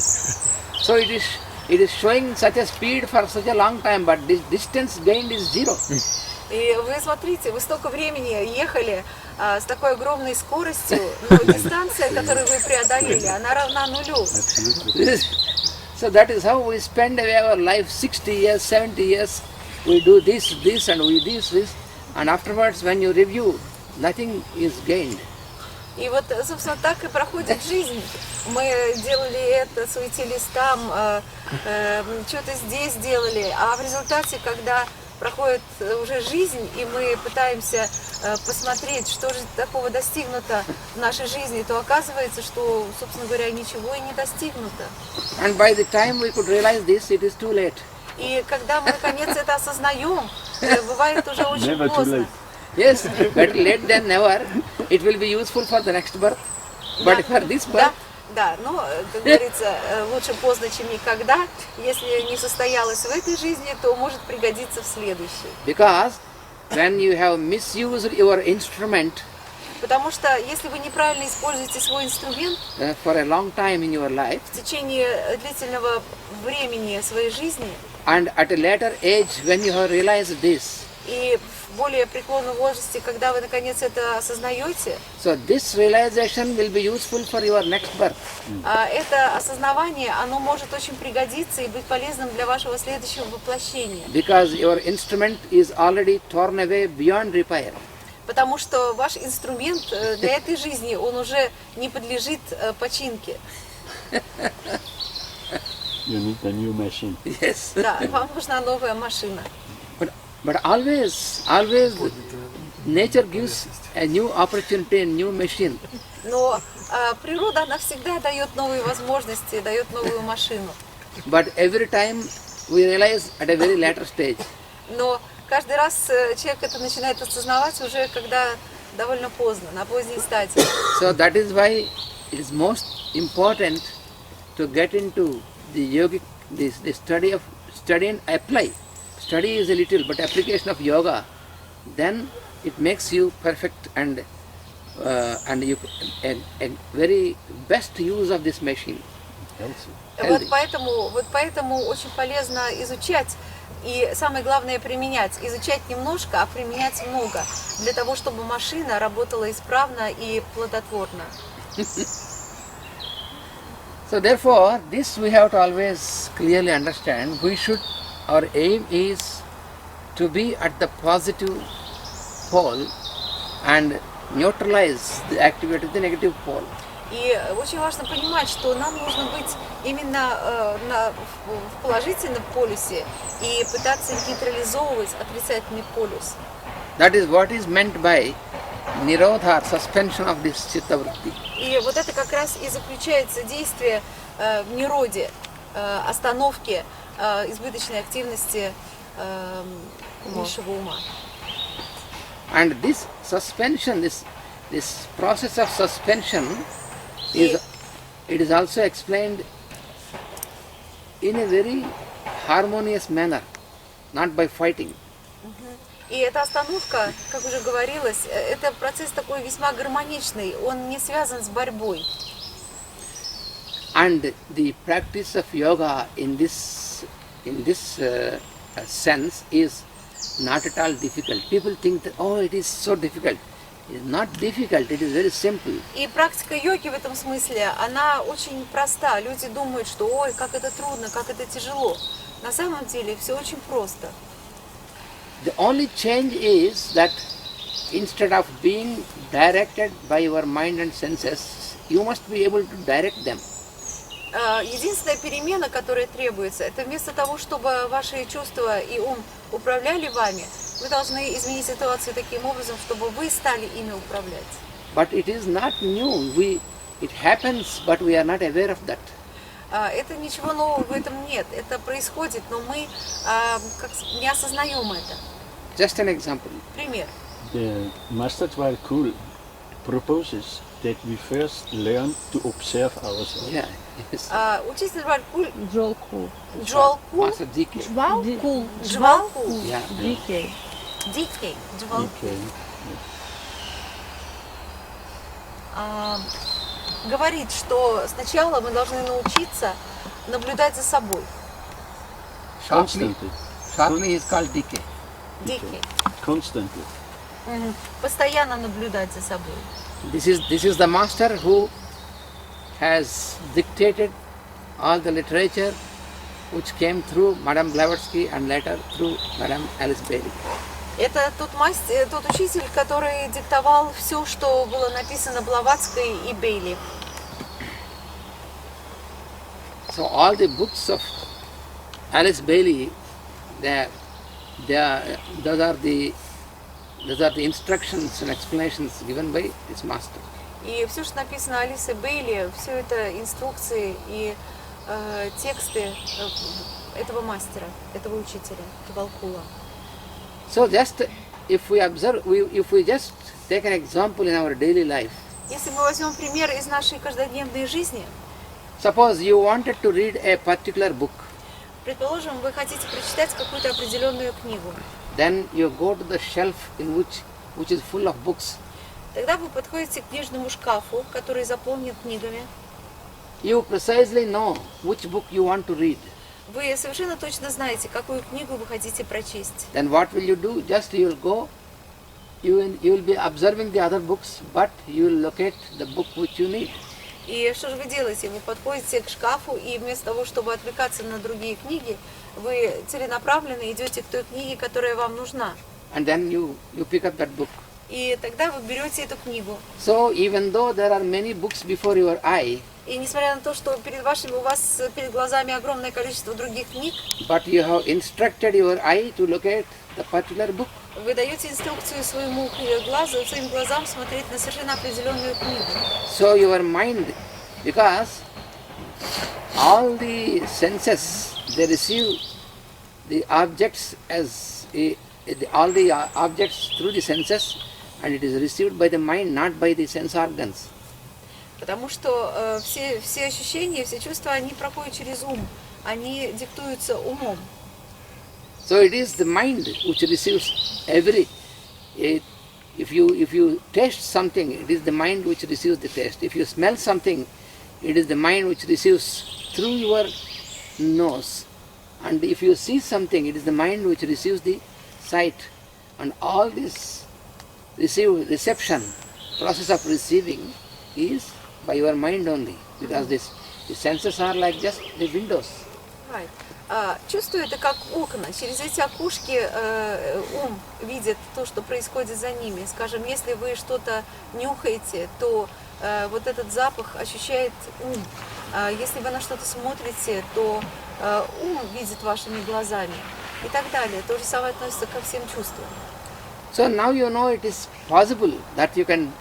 So it is showing such a speed for such a long time, but this distance gained is zero. И вы смотрите, вы столько времени ехали с такой огромной скоростью, но дистанция, которую вы преодолели, она равна нулю. So that is how we spend away our life, 60 years, 70 years. We do this, and we do this, and afterwards when you review, nothing is gained. И вот, собственно, так и проходит жизнь. Мы делали это, суетились там, что-то здесь делали, а в результате, когда проходит уже жизнь, и мы пытаемся посмотреть, что же такого достигнуто в нашей жизни, то оказывается, что, собственно говоря, ничего и не достигнуто. And by the time we could realize this, it is too late. И когда мы наконец это осознаем, бывает уже очень Never too поздно. late. Yes, better late than never. It will be useful for the next birth. But for this birth, Да, но, как говорится, лучше поздно, чем никогда. Если не состоялось в этой жизни, то может пригодиться в следующей. because when you have misused your instrument Потому что если вы неправильно используете свой инструмент for a long time in your life, в течение длительного времени своей жизни, and at a later age when you have realized this, И в более преклонном возрасте, когда вы наконец это осознаете, so this realization will be useful for your next birth. это осознавание, оно может очень пригодиться и быть полезным для вашего следующего воплощения. Because your instrument is already torn away beyond repair. Потому что ваш инструмент для этой жизни, он уже не подлежит починке. You need a new machine. Yes. Да, вам нужна новая машина. But always nature gives a new opportunity, a new machine. Но природа, она всегда дает новые возможности, дает новую машину. But every time we realize at a very later stage. Но каждый раз человек это начинает осознавать уже, когда довольно поздно, на поздней стадии. So that is why it is most important to get into the yogic, the study and apply. Study is a little, but application of yoga, then it makes you perfect and you a very best use of this machine. Вот поэтому очень полезно изучать и самое главное применять. Изучать немножко, а применять много, для того, чтобы машина работала исправно и плодотворно. So therefore, this we have to always clearly understand. Our aim is to be at the positive pole and neutralize the activity of the negative pole. И очень важно понимать, что нам нужно быть именно в положительном полюсе и пытаться нейтрализовывать отрицательный полюс. That is what is meant by nirodha, suspension of this chitta vritti. И вот это как раз и заключается действие в нироде, остановки избыточной активности высшего ума. And this suspension, this process of suspension it is also explained in a very harmonious manner, not by fighting. И эта остановка, как уже говорилось, это процесс такой весьма гармоничный, он не связан с борьбой. And the practice of yoga in this sense is not at all difficult. People think that, oh, it is so difficult. It is not difficult, it is very simple. И практика йоги в этом смысле, она очень проста. Люди думают, что ой, как это трудно, как это тяжело. На самом деле все очень просто. The only change is that instead of being directed by your mind and senses, you must be able to direct them. Единственная перемена, которая требуется, это вместо того, чтобы ваши чувства и ум управляли вами, вы должны изменить ситуацию таким образом, чтобы вы стали ими управлять. But it is not new. It happens, but we are not aware of that. Это ничего нового в этом нет. Это происходит, но мы не осознаем это. Just an example. Пример. The Master Dwarkul proposes that we first learn to observe ourselves. Yeah. Yes. Учитель Дваркуль Джолку. Master DK. Джвалку. Джвалку. Yeah. Дикей. Дикей. Джвалку. Okay. Говорит, что сначала мы должны научиться наблюдать за собой. Shortly Constantly. is called DK. Дикей. Constantly. Постоянно наблюдать за собой. This is the master who has dictated all the literature which came through Madame Blavatsky and later through Madame Alice Bailey. Это тот учитель, который диктовал все, что было написано Блаватской и Бейли. So all the books of Alice Bailey, those are the instructions and explanations given by this master. И все, что написано Алисой Бейли, все это инструкции и тексты этого мастера, этого учителя, Двалкула. So just if we observe, if we just take an example in our daily life. Если мы возьмем пример из нашей каждодневной жизни, Suppose you wanted to read a particular book, предположим, вы хотите прочитать какую-то определенную книгу, then you go to the shelf in which is full of books. тогда вы подходите к книжному шкафу, который заполнен книгами. You precisely know which book you want to read. Вы совершенно точно знаете, какую книгу вы хотите прочесть. then what will you do? Just you will go, you will be observing the other books, but you will locate the book which you need. И что же вы делаете? Вы подходите к шкафу, и вместо того, чтобы отвлекаться на другие книги, вы целенаправленно идете к той книге, которая вам нужна. And then you pick up that book. И тогда вы берете эту книгу. So even though there are many books before your eye, И несмотря на то, что у вас перед глазами огромное количество других книг, but you have instructed your eye to locate the particular book. вы даете инструкцию своим глазам смотреть на совершенно определенную книгу. So your mind, because all the senses, they receive the objects all the objects through the senses, and it is received by the mind, not by the sense organs. Потому что все ощущения, все чувства, они проходят через ум, они диктуются умом. So it is the mind which receives if you taste something, it is the mind which receives the taste. If you smell something, it is the mind which receives through your nose. And if you see something, it is the mind which receives the sight. And all this reception, process of receiving is by your mind only, because the senses are like just the windows. Right. Чувство это как окна. Через эти окушки ум видит то, что происходит за ними. Скажем, если вы что-то нюхаете, то вот этот запах ощущает ум. Если вы на что-то смотрите, то ум видит вашими глазами. И так далее. То же самое относится ко всем чувствам. So now you know it is possible that you can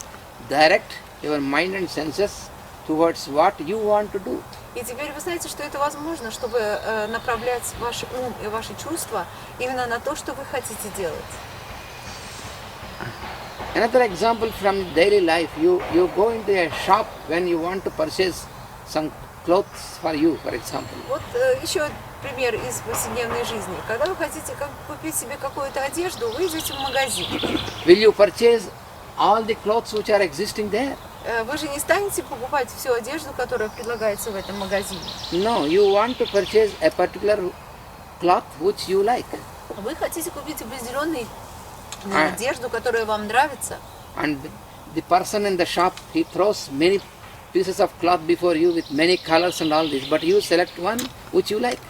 direct your mind and senses towards what you want to do. И теперь вы знаете, что это возможно, чтобы направлять ваш ум и ваши чувства именно на то, что вы хотите делать. Another example from daily life, you go into a shop when you want to purchase some clothes for you, for example. Вот еще пример из повседневной жизни. Когда вы хотите купить себе какую-то одежду, вы идете в магазин. Will you purchase all the clothes which are existing there? Вы же не станете покупать всю одежду, которая предлагается в этом магазине. No, you want to purchase a particular cloth which you like. Вы хотите купить определенную одежду, которая вам нравится. And the person in the shop, he throws many pieces of cloth before you with many colors and all this, but you select one which you like.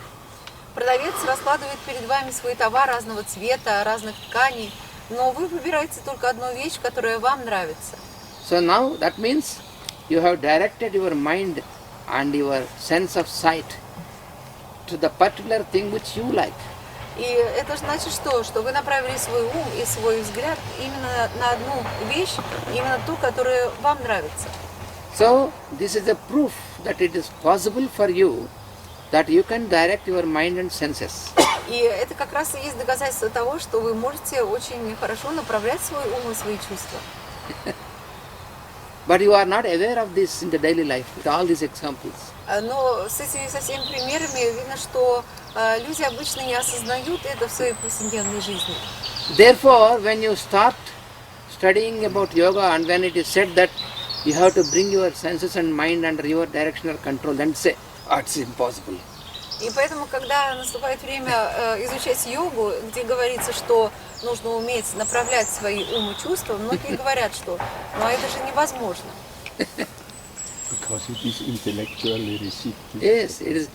Продавец раскладывает перед вами свой товар разного цвета, разных тканей, но вы выбираете только одну вещь, которая вам нравится. So now that means you have directed your mind and your sense of sight to the particular thing which you like. И это значит что? Что вы направили свой ум и свой взгляд именно на одну вещь, именно ту, которая вам нравится. So this is a proof that it is possible for you that you can direct your mind and senses. И это как раз и есть доказательство того, что вы можете очень хорошо направлять свой ум и свои чувства. But you are not aware of this in the daily life with all these examples. Но со всеми примерами видно, что люди обычно не осознают это в своей повседневной жизни. Therefore, when you start studying about yoga and when it is said that you have to bring your senses and mind under your directional control, then say, oh, it's impossible. И поэтому, когда наступает время изучать йогу, где говорится, что нужно уметь направлять свои ум и чувства, многие говорят, что ну это же невозможно. Because it is intellectually received. Yes, it is.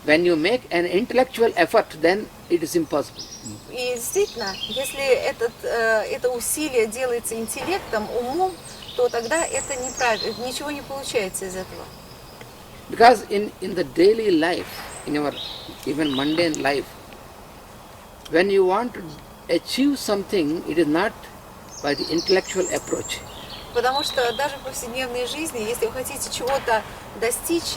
When you make an intellectual effort, then it is impossible. И действительно, если это усилие делается интеллектом, умом, то тогда это неправильно, ничего не получается из этого. Because in the daily life, in our even mundane life, when you want to achieve something, it is not by the intellectual approach. Потому что даже в повседневной жизни, если вы хотите чего-то достичь,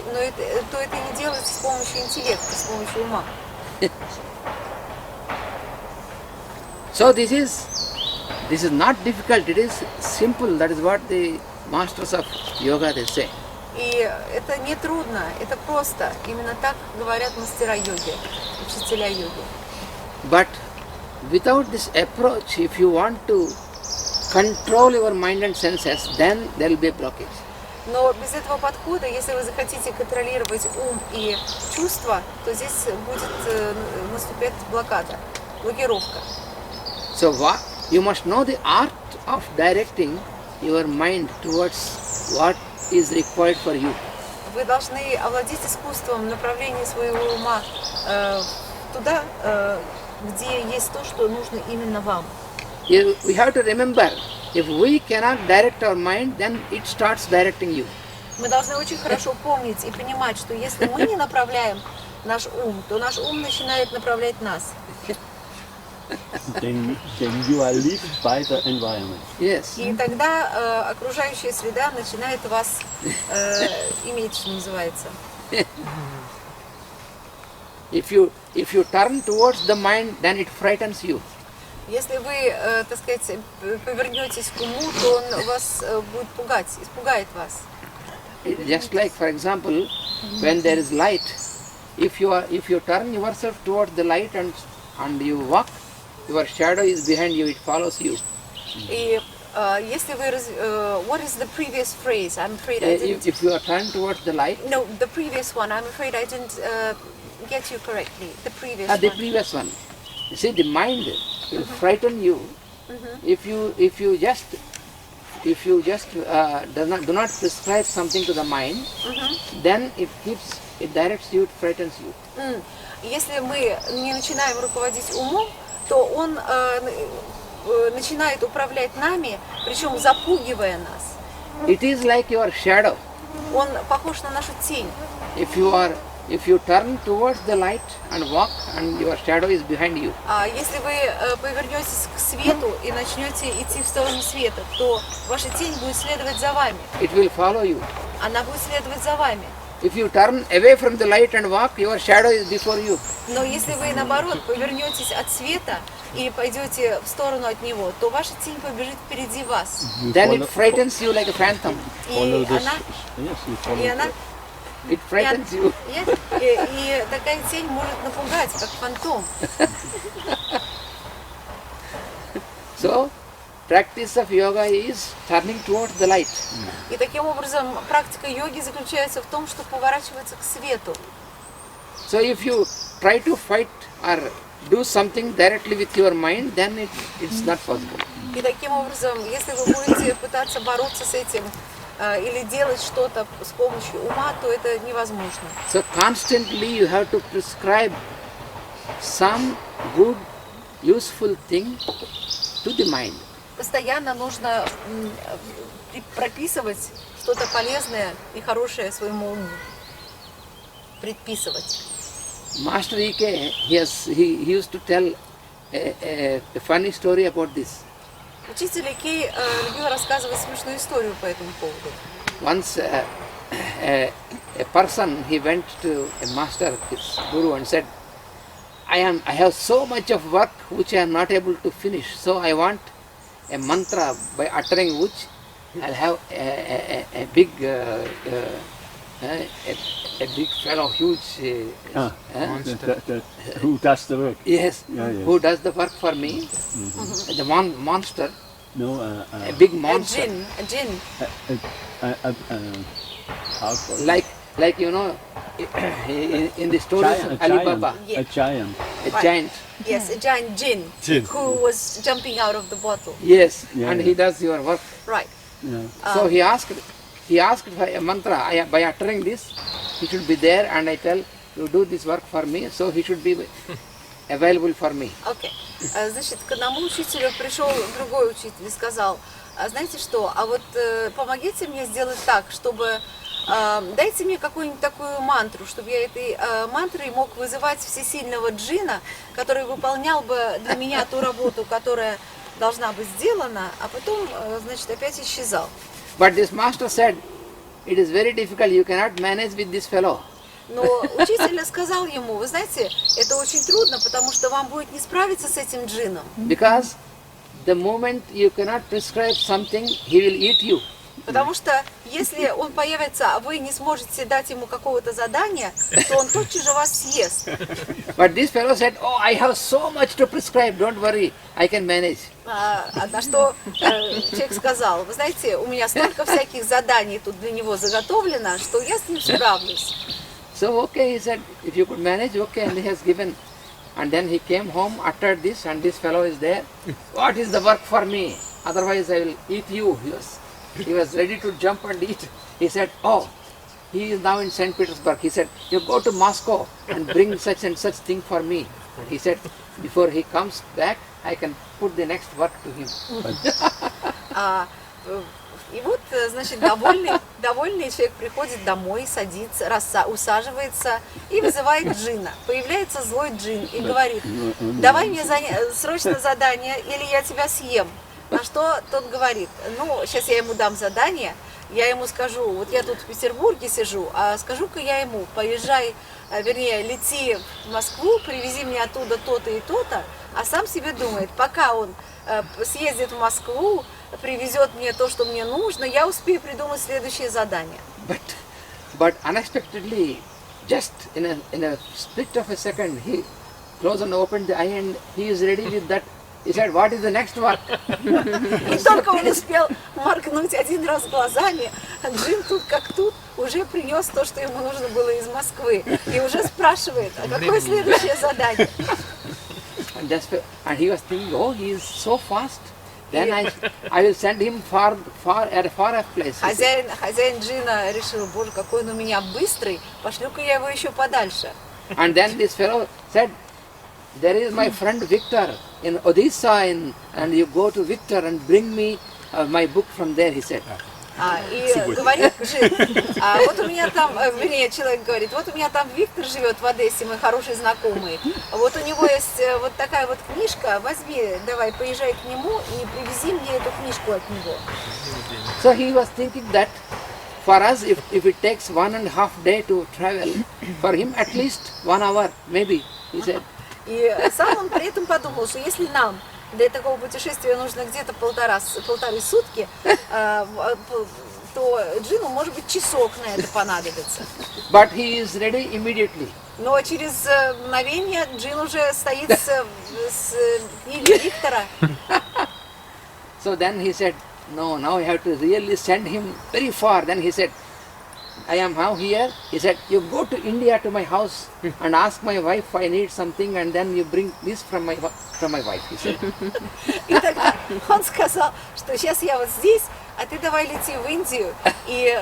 то это не делается с помощью интеллекта, с помощью ума. So this is not difficult, it is simple. That is what the masters of yoga they say. И это не трудно, это просто. Именно так говорят мастера йоги, учителя йоги. But without this approach, if you want to control your mind and senses, then there will be a blockage. Но без этого подхода, если вы захотите контролировать ум и чувства, то здесь будет наступать блокада, блокировка. So you must know the art of directing your mind towards what is required for you. Вы должны овладеть искусством направления своего ума туда, где есть то, что нужно именно вам. We have to remember, if we cannot direct our mind, then it starts directing you. Мы должны очень хорошо помнить и понимать, что если мы не направляем наш ум, то наш ум начинает направлять нас. Then you are lived by the environment. Yes. И тогда окружающая среда начинает вас иметь, что называется. If you turn towards the mind, then it frightens you. Если вы, так сказать, повернетесь к уму, то он вас будет пугать, испугает вас. Just like, for example, when there is light, if you turn yourself towards the light and you walk, your shadow is behind you, it follows you. И если вы, what is the previous phrase? I'm afraid I didn't. If you are turned towards the light, No, the previous one. I'm afraid I didn't get you correctly. The previous the one. previous one. You see, the mind will frighten you if you just do not prescribe something to the mind. Then it directs you, it frightens you. Если мы не начинаем руководить умом, то он начинает управлять нами, причем запугивая нас. It is like your shadow. Он похож на нашу тень. If you turn towards the light and walk, and your shadow is behind you. Если вы повернетесь к свету и начнете идти в сторону света, то ваша тень будет следовать за вами. It will follow you. Она будет следовать за вами. If you turn away from the light and walk, your shadow is before you. Но если вы, наоборот, повернетесь от света и пойдете в сторону от него, то ваша тень побежит впереди вас. Then it frightens you like a phantom. И она It frightens you. И такая тень может напугать, как фантом. So, practice of yoga is turning towards the light. И таким образом практика йоги заключается в том, что поворачиваться к свету. So if you try to fight or do something directly with your mind, then it's not possible. И таким образом, если вы будете пытаться бороться с этим или делать что-то с помощью ума, то это невозможно. So constantly you have to prescribe some good, useful thing to the mind. Постоянно нужно прописывать что-то полезное и хорошее своему уму. Предписывать. Master E.K. he used to tell a funny story about this. Учитель Кей любил рассказывать смешную историю по этому поводу. Once a person, he went to a master, his guru, and said, I have so much of work which I am not able to finish, so I want a mantra by uttering which I'll have a big fellow, huge who does the work? Yes, Yeah. who does the work for me? The monster, No, a big monster, A jinn. like you know, in the stories of Alibaba, A giant. a giant. Yes, a giant jinn who was jumping out of the bottle. Yes, Yeah, and yeah. he does your work. Right. Yeah. So he asked for a mantra. By uttering this, he should be there, and I tell you do this work for me. So he should be available for me. Окей. Значит, к одному учителю пришел другой учитель и сказал, знаете что, а вот помогите мне сделать так, чтобы дайте мне какую-нибудь такую мантру, чтобы я этой мантрой мог вызывать всесильного джина, который выполнял бы для меня ту работу, которая должна быть сделана, а потом, значит, опять исчезал. But this master said, it is very difficult. You cannot manage with this fellow. Но учитель сказал ему, вы знаете, это очень трудно, потому что вам будет не справиться с этим джином. Because the moment you cannot prescribe something, he will eat you. Потому что если он появится, а вы не сможете дать ему какого-то задания, то он тотчас же вас съест. But this fellow said, oh, I have so much to prescribe, don't worry, I can manage. На что человек сказал, вы знаете, у меня столько всяких заданий тут для него заготовлено, что я с ним справлюсь. So okay, he said, if you could manage, okay, and he has given. And then he came home, uttered this, and this fellow is there. What is the work for me? Otherwise I will eat you. He was ready to jump and eat. He said, oh, he is now in St. Petersburg. He said, you go to Moscow and bring such and such thing for me. He said, before he comes back, I can put the next work to him. И вот, значит, довольный человек приходит домой, садится, усаживается и вызывает джинна. Появляется злой джин и говорит, давай мне срочно задание, или я тебя съем. На что тот говорит, ну, сейчас я ему дам задание, я ему скажу, вот я тут в Петербурге сижу, а скажу-ка я ему, поезжай, вернее, лети в Москву, привези мне оттуда то-то и то-то, а сам себе думает, пока он съездит в Москву, привезет мне то, что мне нужно, я успею придумать следующее задание. But unexpectedly, just in a split of a second, he closed and opened the eye and he is ready with that. He said, what is the next work? И только он успел моргнуть один раз глазами, джин тут как тут уже принес то, что ему нужно было из Москвы. И уже спрашивает, а какое следующее задание? And he was thinking, oh, he is so fast. Then I will send him far off place. Хозяин джина решил, боже, какой он у меня быстрый, пошлю-ка я его еще подальше. And then this fellow said, there is my friend Victor in Odisha, and you go to Victor and bring me my book from there, he said. И говорит джин, вот у меня там, вернее, человек говорит, вот у меня там Виктор живет в Одессе, мой хороший знакомый, вот у него есть вот такая вот книжка, возьми, давай, поезжай к нему и привези мне эту книжку от него. So he was thinking that for us, if it takes 1.5 days to travel, for him at least 1 hour, maybe, he said. И сам он при этом подумал, что если нам для такого путешествия нужно где-то полторы сутки, то джину, может быть, часок на это понадобится. But he is ready immediately. Но через мгновение джин уже стоит с книгой Виктора. So then he said, no, now I have to really send him very far. Then he said, I am now here. He said, you go to India to my house and ask my wife I need something, and then you bring this from my wife, he said. И тогда он сказал, что сейчас я вот здесь, а ты давай лети в Индию и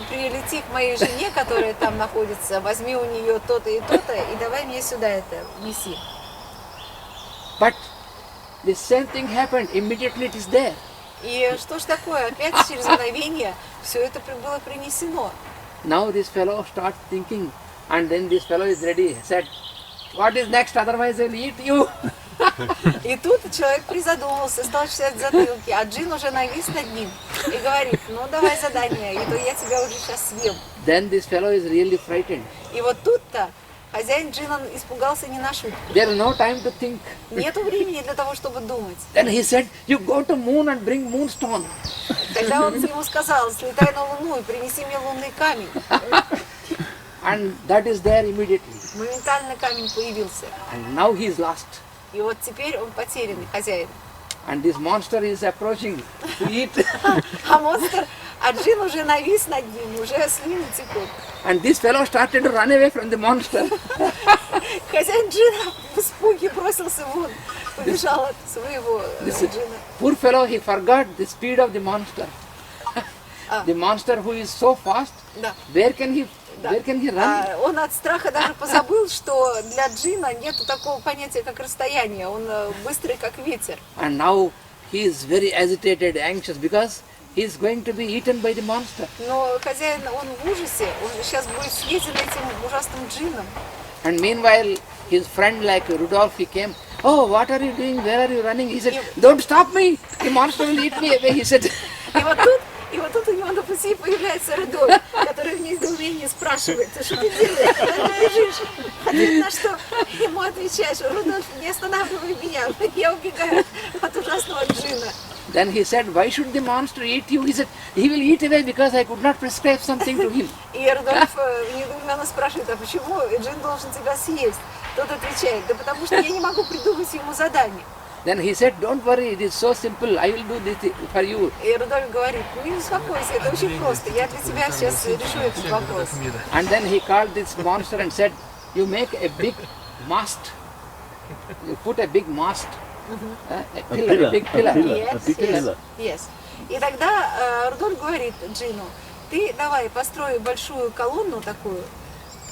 прилети к моей жене, которая там находится, возьми у нее то-то и то-то, и давай мне сюда это неси. But the same thing happened. Immediately it is there. И что ж такое, опять через мгновение все это было принесено. Now this fellow starts thinking, and then this fellow is ready. He said, what is next? Otherwise I will eat you. И тут человек призадумался, стал чесать затылки, а джин уже навис над ним и говорит, ну давай задание, и то я тебя уже сейчас съем. Then this fellow is really frightened. И вот тут-то хозяин джина испугался не на шутку. There is no time to think. Нету времени для того, чтобы думать. Then he said, you go to moon and bring moonstone. Тогда он ему сказал, слетай на Луну и принеси мне лунный камень. And that is there immediately. Моментально камень появился. And now he is lost. И вот теперь он потерянный хозяин. And this monster is approaching to eat. А монстр, а джин уже навис над ним, уже слюни текут. And this fellow started to run away from the monster. Хозяин джина в испуге бросился вон, побежал от своего джина. Poor fellow, he forgot the speed of the monster. The monster who is so fast, where can he run? Он от страха даже позабыл, что для джина нету такого понятия, как расстояние. Он быстрый, как ветер. And now he is very agitated, anxious, because he is going to be eaten by the monster. Но хозяин, он в ужасе, он сейчас будет съеден этим ужасным джином. And meanwhile, his friend like Rudolph, he came, oh, what are you doing? Where are you running? He said, don't stop me. The monster will eat me away, he said. И вот тут И вот тут у него на пути появляется Рудольф, который в недоумении спрашивает: ты что ты делаешь? Куда ты бежишь? А ты на что ему отвечаешь: Рудольф, не останавливай меня, я убегаю от ужасного джина. Then he said, why should the monster eat you? He said, he will eat away because I could not prescribe something to him. И Рудольф недоуменно спрашивает: а почему джин должен тебя съесть? Тот отвечает: да потому что я не могу придумать ему задание. Then he said, don't worry, it is so simple, I will do this for you. И Рудольф говорит: ну не успокойся, это очень просто, я для тебя сейчас решу этот вопрос. And then he called this monster and said, you make a big mast, you put a big mast, a big pillar. Yes. И тогда Рудольф говорит джину: ты давай построй большую колонну такую.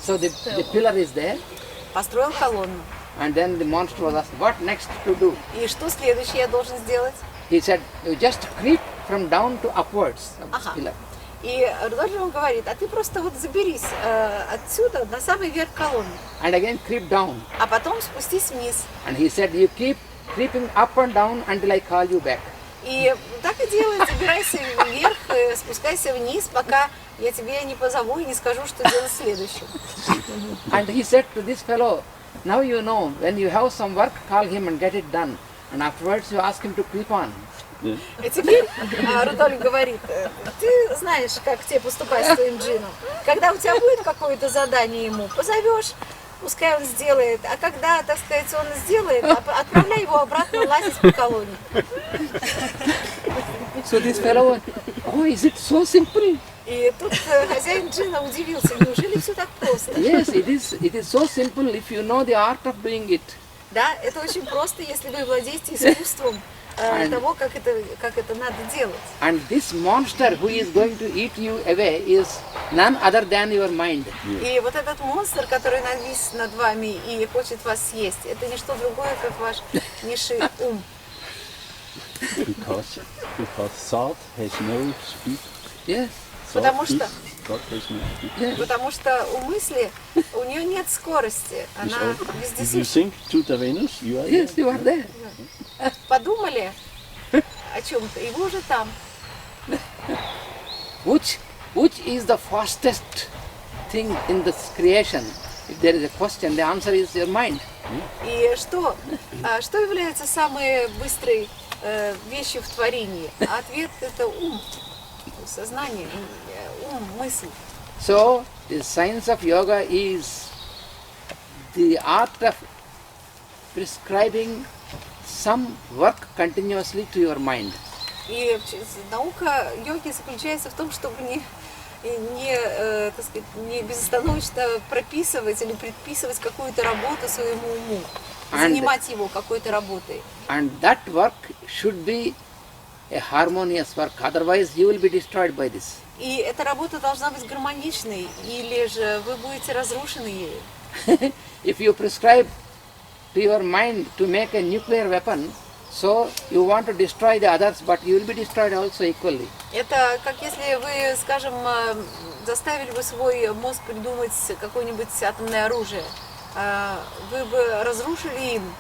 So the pillar is there, Построил колонну. and then the monster was asked, what next to do? И что следующее я должен сделать? He said, you just creep from down to upwards of this Ага. pillar. И Рудольф ему говорит: а ты просто вот заберись отсюда на самый верх колонны, And again creep down. а потом спустись вниз. And he said, you keep creeping up and down until I call you back. И так и делай, забирайся вверх, спускайся вниз, пока я тебе не позову и не скажу, что делать следующим. And he said to this fellow, now you know, when you have some work, call him and get it done. And afterwards you ask him to creep on. И теперь Рудольф говорит: ты знаешь, как тебе поступать с твоим джином. Когда у тебя будет какое-то задание ему, позовешь, пускай он сделает. А когда, так сказать, он сделает, отправляй его обратно лазить по колонне. So this fellow, oh, is it so simple? И тут хозяин джина удивился: неужели все так просто? Yes, it is so simple if you know the art of doing it. Да, это очень просто, если вы владеете искусством того, как это надо делать. And this monster who is going to eat you away is none other than your mind. И вот этот монстр, который навис над вами и хочет вас съесть, это не что другое, как ваш низший ум. Because thought has no speed. Yes, Потому что, God has no speed. потому что у мысли, у нее нет скорости, она If you вездесуща. think to the Venus, you are yes, you are there. Подумали о чем-то, и вы уже там. Which is the fastest thing in this creation? If there is a question, the answer is your mind. И что является самой быстрой вещью в творении? А ответ – это ум, сознание, ум, мысль. So, the science of yoga is the art of prescribing some work continuously to your mind. И наука йоги заключается в том, чтобы так сказать, не безостановочно прописывать или предписывать какую-то работу своему уму, занимать его какой-то работой. And that work should be a harmonious work, otherwise you will be destroyed by this. И эта работа должна быть гармоничной, или же вы будете разрушены ею. If you prescribe to your mind to make a nuclear weapon, so you want to destroy the others, but you will be destroyed also equally. Это как если вы, скажем, заставили бы свой мозг придумать какое-нибудь атомное оружие. Вы бы разрушили им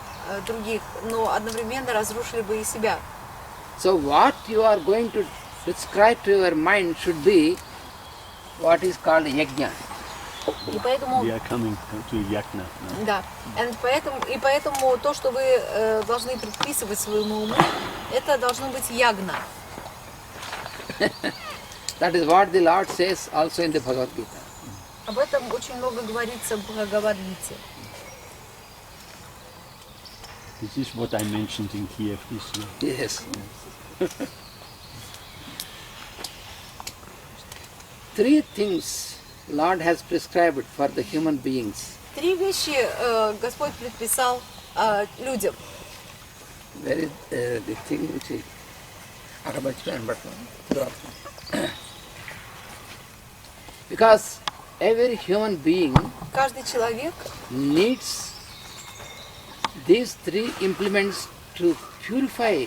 других, но одновременно разрушили бы и себя. So what you are going to prescribe to your mind should be what is called yajna. И поэтому, We are coming to Yagna now. да, и поэтому то, что вы должны предписывать своему уму, это должно быть ягна. That is what the Lord says also in the Bhagavad Gita. Об этом очень много говорится в Бхагавад-гите. This is what I mentioned in Kiev this year. Yes. Three things Lord has prescribed for the human beings. 3 вещи Господь предписал людям. Where is the thing which is because every human being Каждый человек needs these 3 implements to purify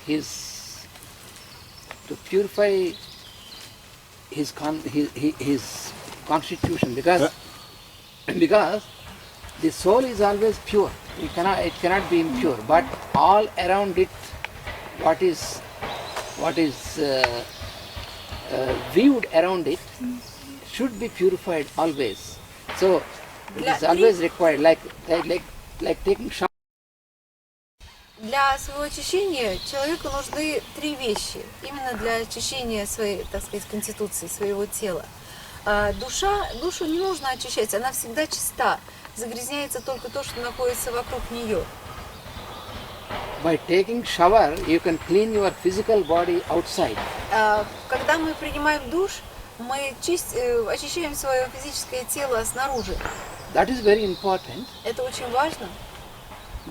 his constitution, because the soul is always pure. It cannot be impure. But all around it, what is viewed around it should be purified always. So it is always required, like taking shower. Для своего очищения человеку нужны три вещи, именно для очищения своей, так сказать, конституции, своего тела. Душу не нужно очищать, она всегда чиста, загрязняется только то, что находится вокруг нее. By taking shower, you can clean your physical body outside. Когда мы принимаем душ, мы очищаем свое физическое тело снаружи. That is very important. Это очень важно.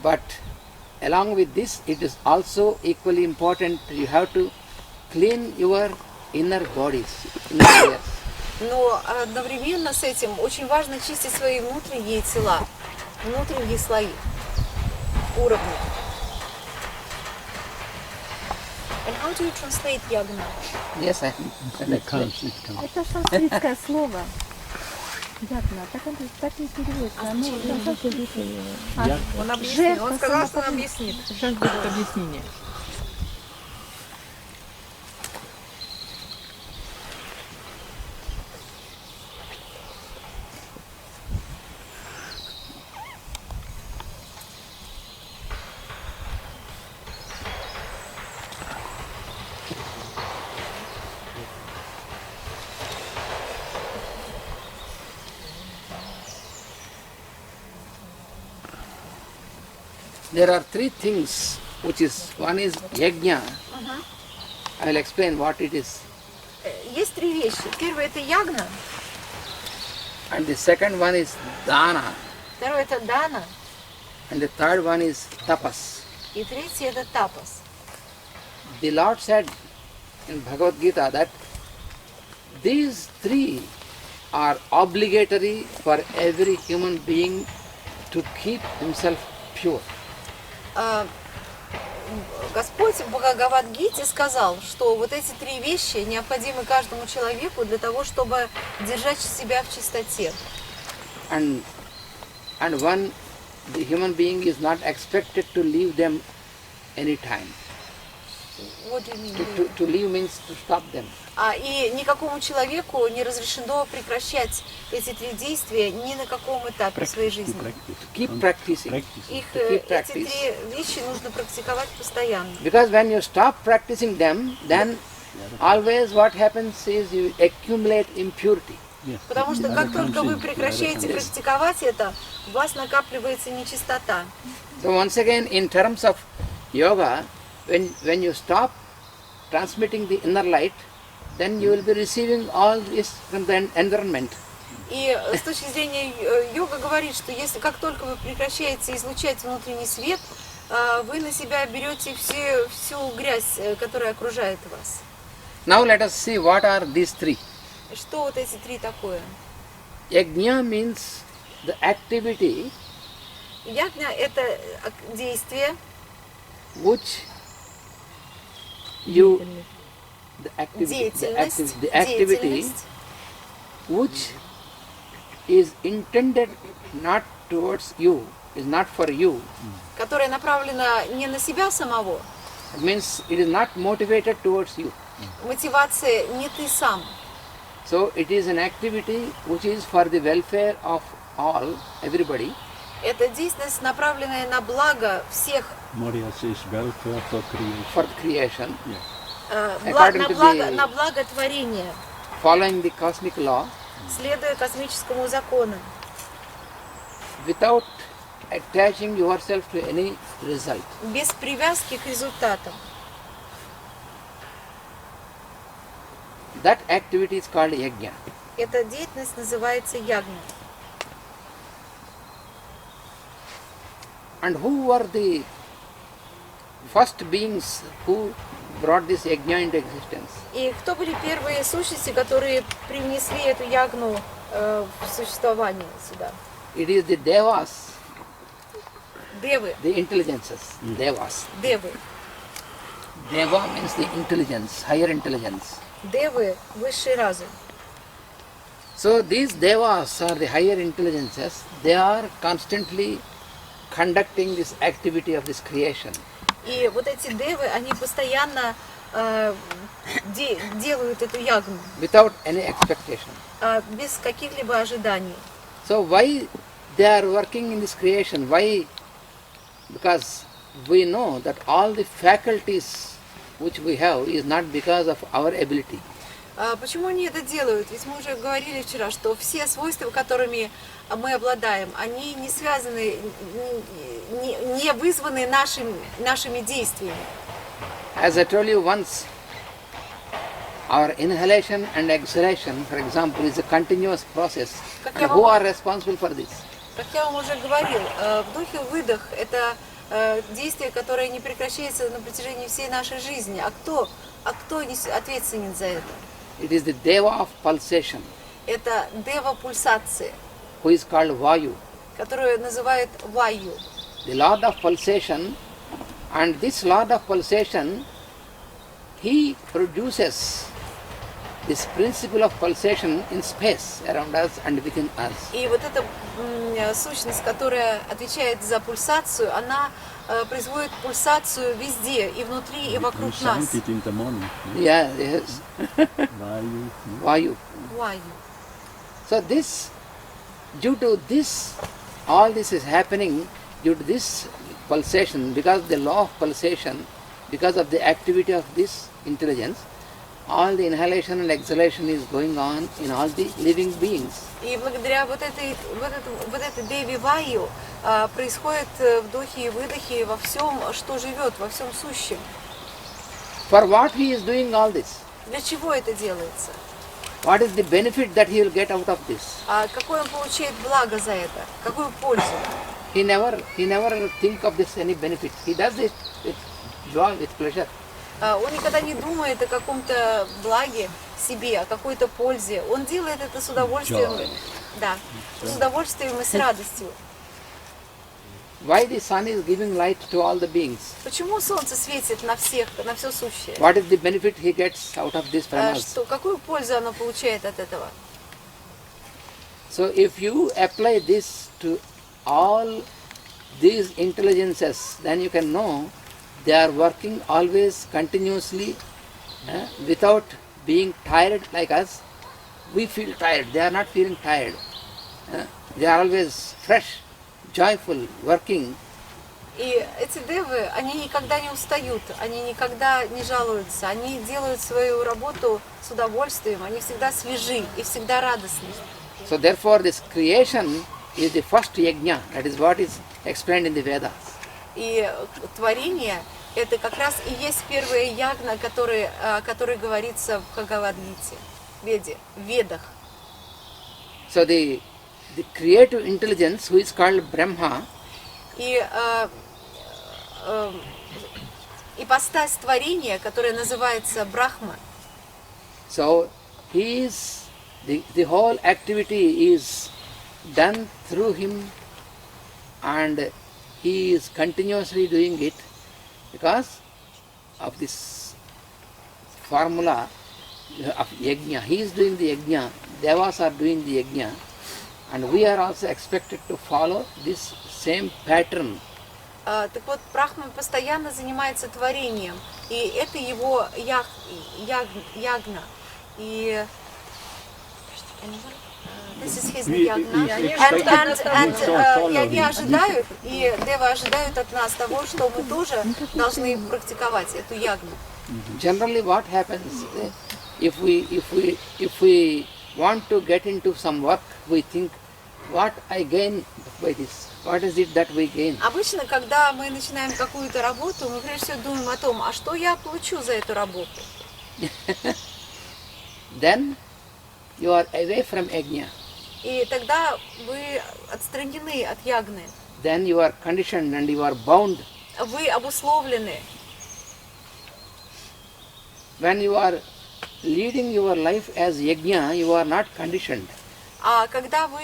But along with this, it is also equally important. You have to clean your inner bodies, inner layers. Но одновременно с этим очень важно чистить свои внутренние тела, внутренние слои, уровни. And how do you translate yagna? Yes, I It comes. Это санскритское слово. Ягна. Так не переводится. Он объяснит, он сказал, что он объяснит. Сейчас будет объяснение. There are three things, one is yajna. I will explain what it is. Есть три вещи. Первое это ягна, And the second one is dana. второе это дана, And the third one is tapas. и третье это тапас. The Lord said in Bhagavad Gita that these three are obligatory for every human being to keep himself pure. Господь в Бхагавад-гите сказал, что вот эти три вещи необходимы каждому человеку для того, чтобы держать себя в чистоте. And the human being is not expected to leave them anytime. What do you mean? To leave means to stop them. И никакому человеку не разрешено прекращать эти три действия ни на каком этапе своей жизни. Keep practicing. Эти три вещи нужно практиковать постоянно. Because when you stop practicing them, then always what happens is you accumulate impurity. Потому что как только вы прекращаете практиковать это, у вас накапливается нечистота. So once again, in terms of yoga, when you stop transmitting the inner light, then you will be receiving all this from the environment. И с точки зрения йога говорит, что если как только вы прекращаете излучать внутренний свет, вы на себя берете всю грязь, которая окружает вас. Now let us see what are these three. Что вот эти три такое? Yajna means the activity Ягня – это действие, which you the activity which is intended not towards you, is not for you. которая направлена не на себя самого. It means it is not motivated towards you. Мотивация не ты сам. So it is an activity which is for the welfare of all, everybody. Это деятельность, направленная на благо всех, Moria says welfare for creation. For creation, на благо творения, following the cosmic law, следуя космическому закону, without attaching yourself to any result. без привязки к результатам. That activity is called yajna. Эта деятельность называется ягня. And who were the first beings who brought this yajna into existence? И кто были первые сущности, которые привнесли эту ягну в существование сюда? It is the devas, Девы. the intelligences, devas. Девы. Deva means the intelligence, higher intelligence. Девы – высший разум. So these devas are the higher intelligences. They are constantly conducting this activity of this creation. И вот эти девы, они постоянно делают эту ягну without any expectation. без каких-либо ожиданий. So why they are working in this creation? Why? Because we know that all the faculties which we have is not because of our ability. Почему они это делают? Ведь мы уже говорили вчера, что все свойства, которыми мы обладаем, они не связаны, не вызваны нашими действиями. As I told you once, our inhalation and exhalation, for example, is a continuous process. And who are responsible for this? Как я вам уже говорил, вдох и выдох – это действие, которое не прекращается на протяжении всей нашей жизни. А кто ответственен за это? It is the Deva of pulsation, Это дева пульсации, who is called Vayu. которую называют ваю. The Lord of pulsation, and this Lord of pulsation, he produces this principle of pulsation in space around us and within us. И вот эта сущность, которая отвечает за пульсацию, она производит пульсацию везде, и внутри, и вокруг You нас. chant it in the morning. Yeah, yes. Vayu. Vayu. Ваю. So this, due to this, all this is happening due to this pulsation, because of the law of pulsation, because of the activity of this intelligence, all the inhalation and exhalation is going on in all the living beings. И благодаря вот этой деве ваю происходят вдохи и выдохи во всем, что живет, во всем сущем. For what he is doing all this? Для чего это делается? What is the benefit that he will get out of this? Какое он получает благо за это? Какую пользу? He never think of this any benefit. He does it with joy, with pleasure. Он никогда не думает о каком-то благе себе, о какой-то пользе. Он делает это с удовольствием, да, с удовольствием и с радостью. Why the sun is giving light to all the beings? Почему солнце светит на всех, на все сущее? What is the benefit he gets out of this from us? Какую пользу оно получает от этого? So if you apply this to all these intelligences, then you can know they are working always continuously without being tired like us. We feel tired, they are not feeling tired. They are always fresh, joyful, working. И эти девы, они никогда не устают, они никогда не жалуются, они делают свою работу с удовольствием, они всегда свежи и всегда радостны. So therefore this creation is the first yajna, that is what is explained in the Vedas. И творение – это как раз и есть первая ягна, о которой говорится в Бхагавад-гите, в Ведах. So the creative intelligence, who is called Brahma, И ипостась творения, которая называется Брахма. so he is, the whole activity is done through him and he is continuously doing it because of this formula of yajna. He is doing the yajna, devas are doing the yajna, and we are also expected to follow this same pattern. Так вот, Брахма постоянно занимается творением, и это его ягна. И this is his yagna. И они ожидают, и девы ожидают от нас того, что мы тоже должны практиковать эту ягну. Generally what happens, if we want to get into some work, we think, what I gain by this? What is it that we gain? Обычно, когда мы начинаем какую-то работу, мы прежде всего думаем о том, а что я получу за эту работу? Then you are away from yajna. И тогда вы отстранены от ягны. Then you are conditioned and you are bound. Вы обусловлены. When you are leading your life as yajna, you are not conditioned. А когда вы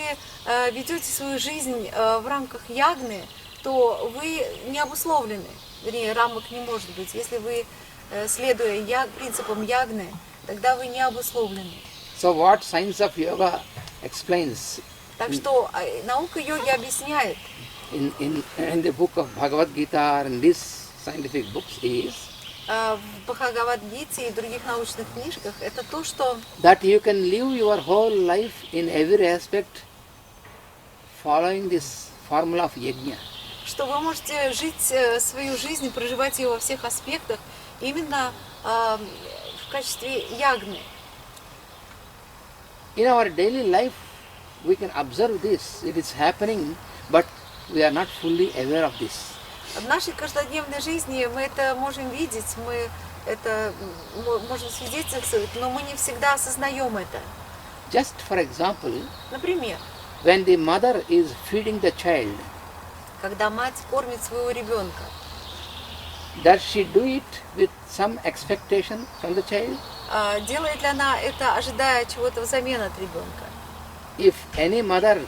ведете свою жизнь в рамках ягны, то вы не обусловлены. Вернее, рамок не может быть. Если вы, следуя принципам ягны, тогда вы не обусловлены. So what science of yoga explains Так что наука йоги объясняет in the book of Bhagavad Gita and these scientific books is в Бхагавад-гите и других научных книжках, это то, что that you can live your whole life in every aspect following this formula of yajna. вы можете жить свою жизнь, проживать ее во всех аспектах именно в качестве ягны. In our daily life, we can observe this, it is happening, but we are not fully aware of this. В нашей каждодневной жизни мы это можем видеть, мы это можем свидетельствовать, но мы не всегда осознаем это. Just for example, Например, when the mother is feeding the child, когда мать кормит своего ребенка, does she do it with some expectation from the child? делает ли она это, ожидая чего-то взамен от ребенка? If any mother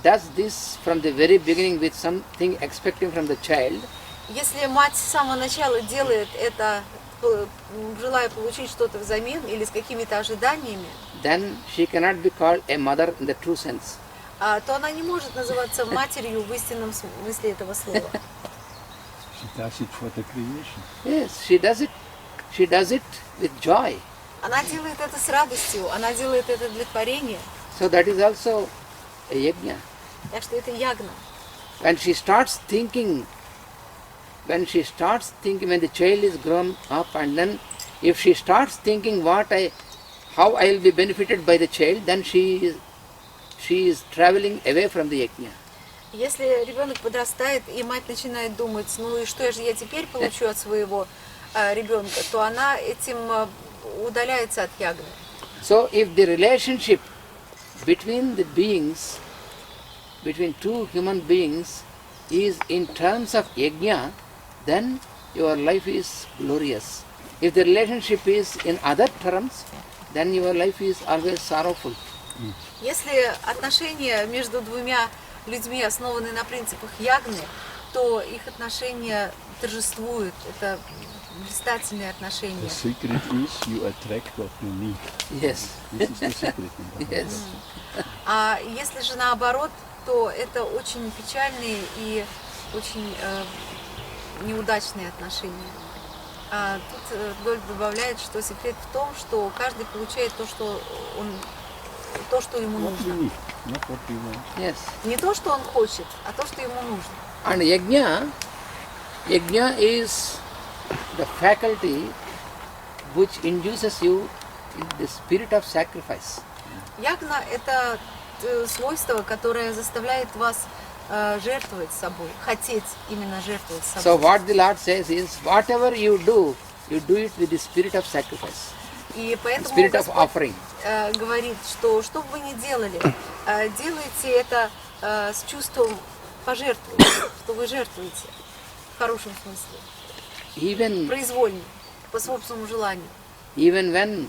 does this from the very beginning with something expecting from the child, Если мать с самого начала делает это, желая получить что-то взамен или с какими-то ожиданиями, then she cannot be called a mother in the true sense. то она не может называться матерью в истинном смысле этого слова. She does it for the creation. Yes, she does it. She does it with joy. Она делает это с радостью, она делает это для творения. So that is also a yajna. Так что это ягна. When she starts thinking, when the child is grown up, and then if she starts thinking how I will be benefited by the child, then she is traveling away from the yajna. Если ребенок подрастает, и мать начинает думать, ну и что же я теперь получу от своего ребенка, то она этим удаляется от ягны. So if the relationship between the beings, between two human beings, is in terms of yajna, then your life is glorious. If the relationship is in other terms, then your life is always sorrowful. Если отношения между двумя людьми основаны на принципах ягны, то их отношения торжествуют. Это блистательные отношения. The secret is you attract what you need. Yes. This is the secret. Yes. А если же наоборот, то это очень печальные и очень неудачные отношения. Тут Дольф добавляет, что секрет в том, что каждый получает то, что ему What you нужно. need, not what you want. Yes. Не то, что он хочет, а то, что ему нужно. And yajna is the faculty which induces you in the spirit of sacrifice. Ягна – это свойство, которое заставляет вас жертвовать собой, хотеть именно жертвовать So собой. what the Lord says is, whatever you do it with the spirit of sacrifice, И поэтому spirit of Господь offering. говорит, что что бы вы ни делали, делайте это с чувством пожертвования, что вы жертвуете в хорошем смысле, Even произвольно, по собственному желанию. when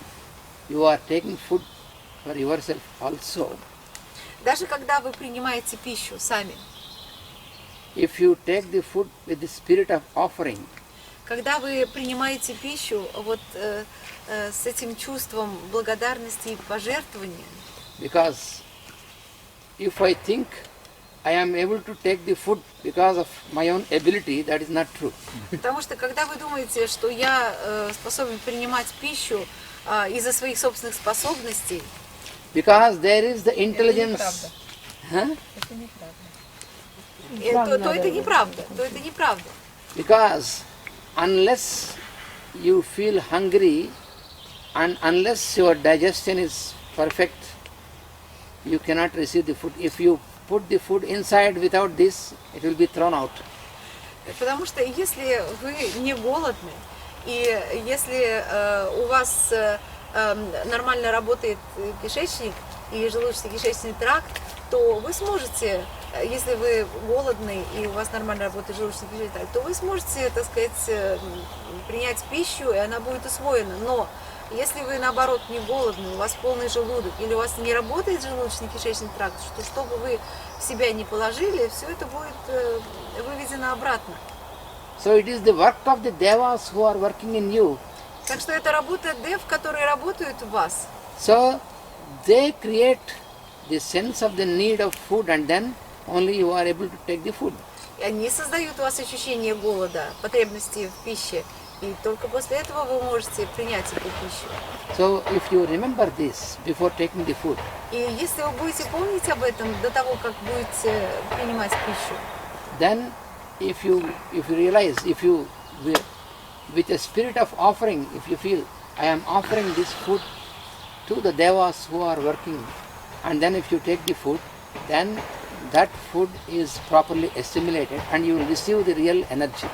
you are taking food for yourself also, Даже когда вы принимаете пищу сами, if you take the food with the spirit of offering, когда вы принимаете пищу вот с этим чувством благодарности и пожертвования, because if I think I am able to take the food because of my own ability, that is not true. потому что когда вы думаете, что я способен принимать пищу из-за своих собственных способностей, Because there is the intelligence. Huh? то это неправда, то это неправда. Because unless you feel hungry and unless your digestion is perfect, you cannot receive the food. If you put the food inside without this, it will be thrown out. Потому что если вы не голодны, и если у вас нормально работает кишечник и желудочно-кишечный тракт, то вы сможете, если вы голодны и у вас нормально работает желудочно-кишечный тракт, то вы сможете, так сказать, принять пищу, и она будет усвоена. Но если вы, наоборот, не голодны, у вас полный желудок, или у вас не работает желудочно-кишечный тракт, что бы вы в себя не положили, все это будет выведено обратно. So it is the work of the devas who are working in you. Так что это работа дев, которые работают в вас. So they create the sense of the need of food, and then only you are able to take the food. И они создают у вас ощущение голода, потребности в пище. И только после этого вы можете принять эту пищу. So if you remember this before taking the food, И если вы будете помнить об этом до того, как будете принимать пищу, then if you realize, if you with a spirit of offering, if you feel I am offering this food to the devas who are working, and then if you take the food, then that food is properly assimilated and you will receive the real energy.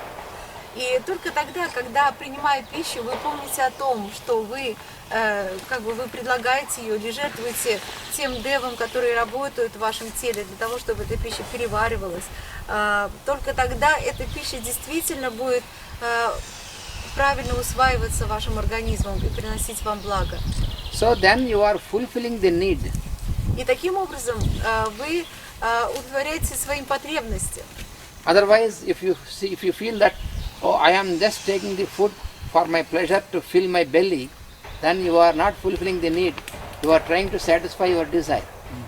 и только тогда, когда принимая пищу, вы помните о том, что вы вы предлагаете ее или жертвуете тем девам, которые работают в вашем теле для того, чтобы эта пища переваривалась. Только тогда эта пища действительно будет правильно усваиваться вашим организмом и приносить вам благо. So then you are fulfilling the need. И таким образом вы удовлетворяете своим потребностям. Otherwise, if you feel that, oh, I am just taking the food for my pleasure to fill my belly, then you are not fulfilling the need. You are trying to satisfy your desire.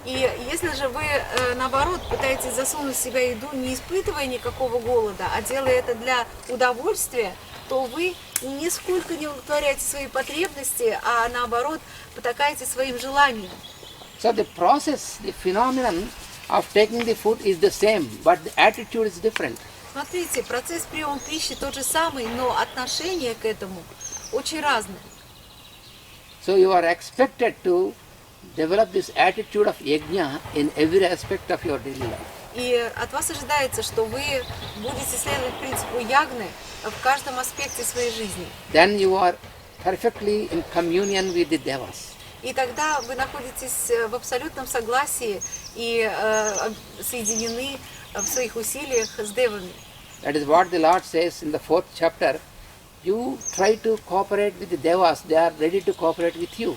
И если же вы, наоборот, пытаетесь засунуть в себя еду, не испытывая никакого голода, а делая это для удовольствия, то вы нисколько не удовлетворяете свои потребности, а наоборот, потакаете своим желаниям. So the process, the phenomenon of taking the food is the same, but the attitude is different. Смотрите, процесс приема пищи тот же самый, но отношение к этому очень разное. So you are expected to develop this attitude of yajna in every aspect of your daily life. И от вас ожидается, что вы будете следовать принципу ягны в каждом аспекте своей жизни. Then you are perfectly in communion with the devas. И тогда вы находитесь в абсолютном согласии и соединены в своих усилиях с девами. That is what the Lord says in the 4th chapter. You try to cooperate with the devas, they are ready to cooperate with you.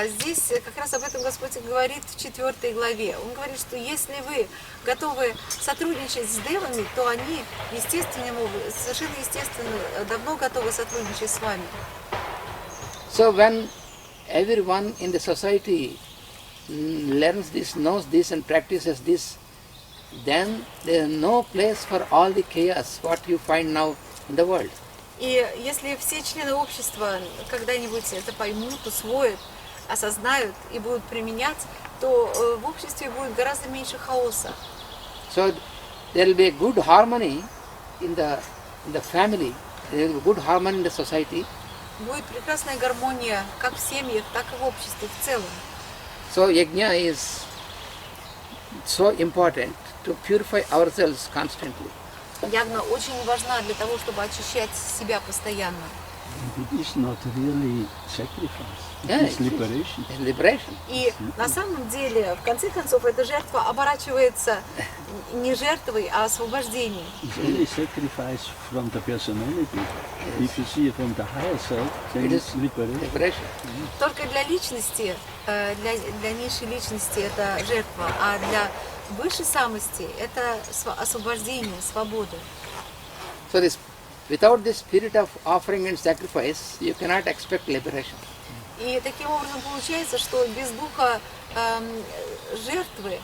Здесь как раз об этом Господь говорит в 4 главе. Он говорит, что если вы готовы сотрудничать с девами, то они совершенно естественно, давно готовы сотрудничать с вами. So when everyone in the society learns this, knows this and practices this, then there is no place for all the chaos what you find now in the world. И если все члены общества когда-нибудь это поймут, усвоят, осознают и будут применять, то в обществе будет гораздо меньше хаоса. So there will be a good harmony in the family, there will be good harmony in the society. Будет прекрасная гармония как в семьях, так и в обществе в целом. So yajna is so important to purify ourselves constantly. Ягна очень важна для того, чтобы очищать себя постоянно. It is not really sacrifice. Yeah, It is liberation. It's liberation. И на самом деле, в конце концов, эта жертва оборачивается не жертвой, а освобождением. It's really sacrifice from the personality. If you see it from the higher self, then It it's is liberation. liberation. Только для личности, для низшей личности это жертва, а для высшей самости это освобождение, свобода. So without this spirit of offering and sacrifice, you cannot expect liberation. И таким образом получается, что без духа жертвы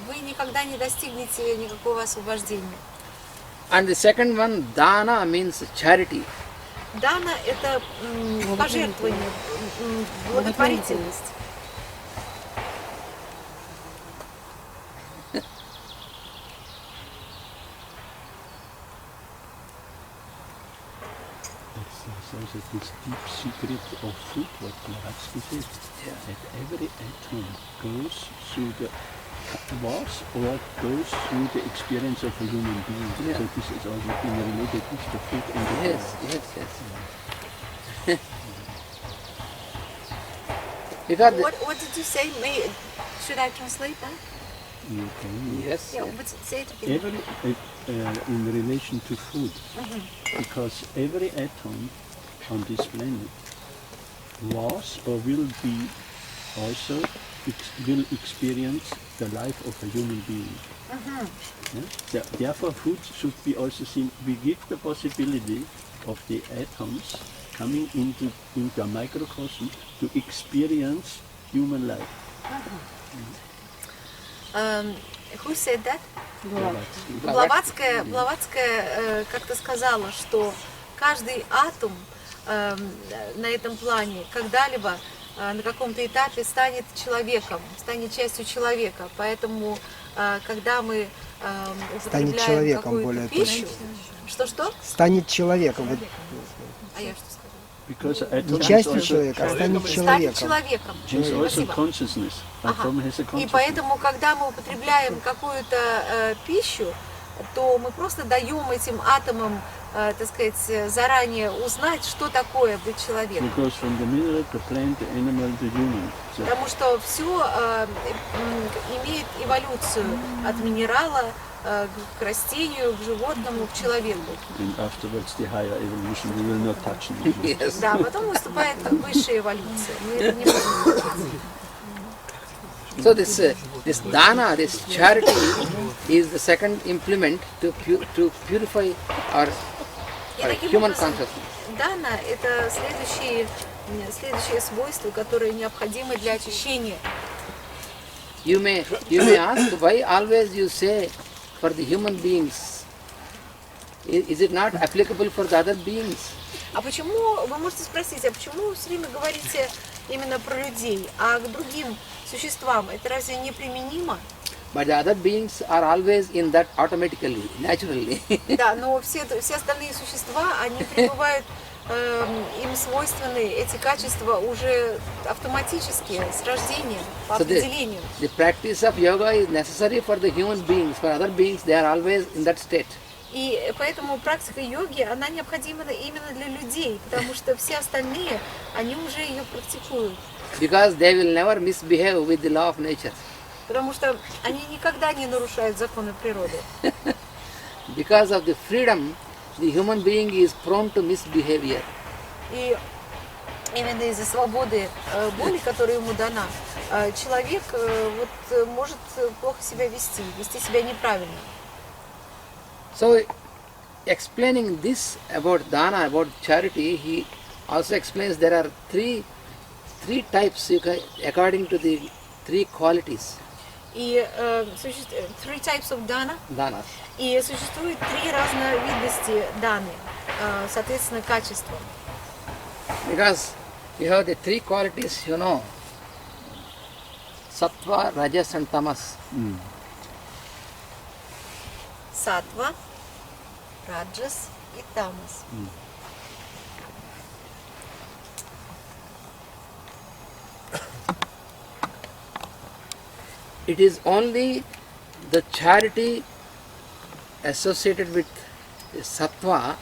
вы никогда не достигнете никакого освобождения. And the second one, dana, means charity. Дана – это пожертвование, благотворительность. Also this deep secret of food, what Blavatsky says, that every atom goes through or goes through the experience of a human being. Yeah. So this is also being related with the food and the Yes. Because What did you say? Should I translate that? yes, Yeah, but say it again. Every in relation to food, because every atom on this planet was or will be also will experience the life of a human being. Yeah? Therefore, food should be also seen. We give the possibility of the atoms coming into a microcosm to experience human life. Who said that? Blavatsky. Блаватская как-то сказала, что каждый атом на этом плане когда-либо на каком-то этапе станет человеком, станет частью человека. Поэтому, когда мы употребляем какую-то пищу... Что-что? Станет человеком. Вот, А я что сказала? Because не atom частью is also, человека, а станет Станет человеком. человеком. is also Спасибо. consciousness. Atom has a И consciousness. поэтому, когда мы употребляем какую-то пищу, то мы просто даем этим атомам, так сказать, заранее узнать, что такое быть человеком. It goes from the mineral, the plant, the animal, the human. So, Потому что все имеет эволюцию от минерала к растению, к животному, к человеку. and afterwards the higher evolution, we will not touch it. Yes. Да, потом наступает высшая эволюция. Мы это не можем делать. So this dana, this charity, is the second implement to purify our И таким human образом, consciousness. дана – это следующее свойство, которое необходимо для очищения. You may ask why always you say for the human beings. Is it not applicable for the other beings? А почему, вы можете спросить, а почему вы все время говорите именно про людей, а к другим существам это разве не применимо? But the other beings are always in that automatically, naturally. Да, но все остальные существа, они пребывают, им свойственны эти качества уже автоматически, с рождения, по So определению. the practice of yoga is necessary for the human beings. For other beings, they are always in that state. И поэтому практика йоги, она необходима именно для людей, потому что все остальные, они уже ее практикуют. Because they will never misbehave with the law of nature. Потому что они никогда не нарушают законы природы. Because of the freedom, the human being is prone to misbehavior. И именно из-за свободы воли, которая ему дана, человек может плохо себя вести себя неправильно. So, explaining this about dana, about charity, he also explains there are three types according to the three qualities. И существует three types of dana, Danas. и существует три разновидности даны, соответственно, качествам. Because you have the three qualities, sattva, rajas and tamas. Саттва, раджас и тамас. It is only the charity associated with sattva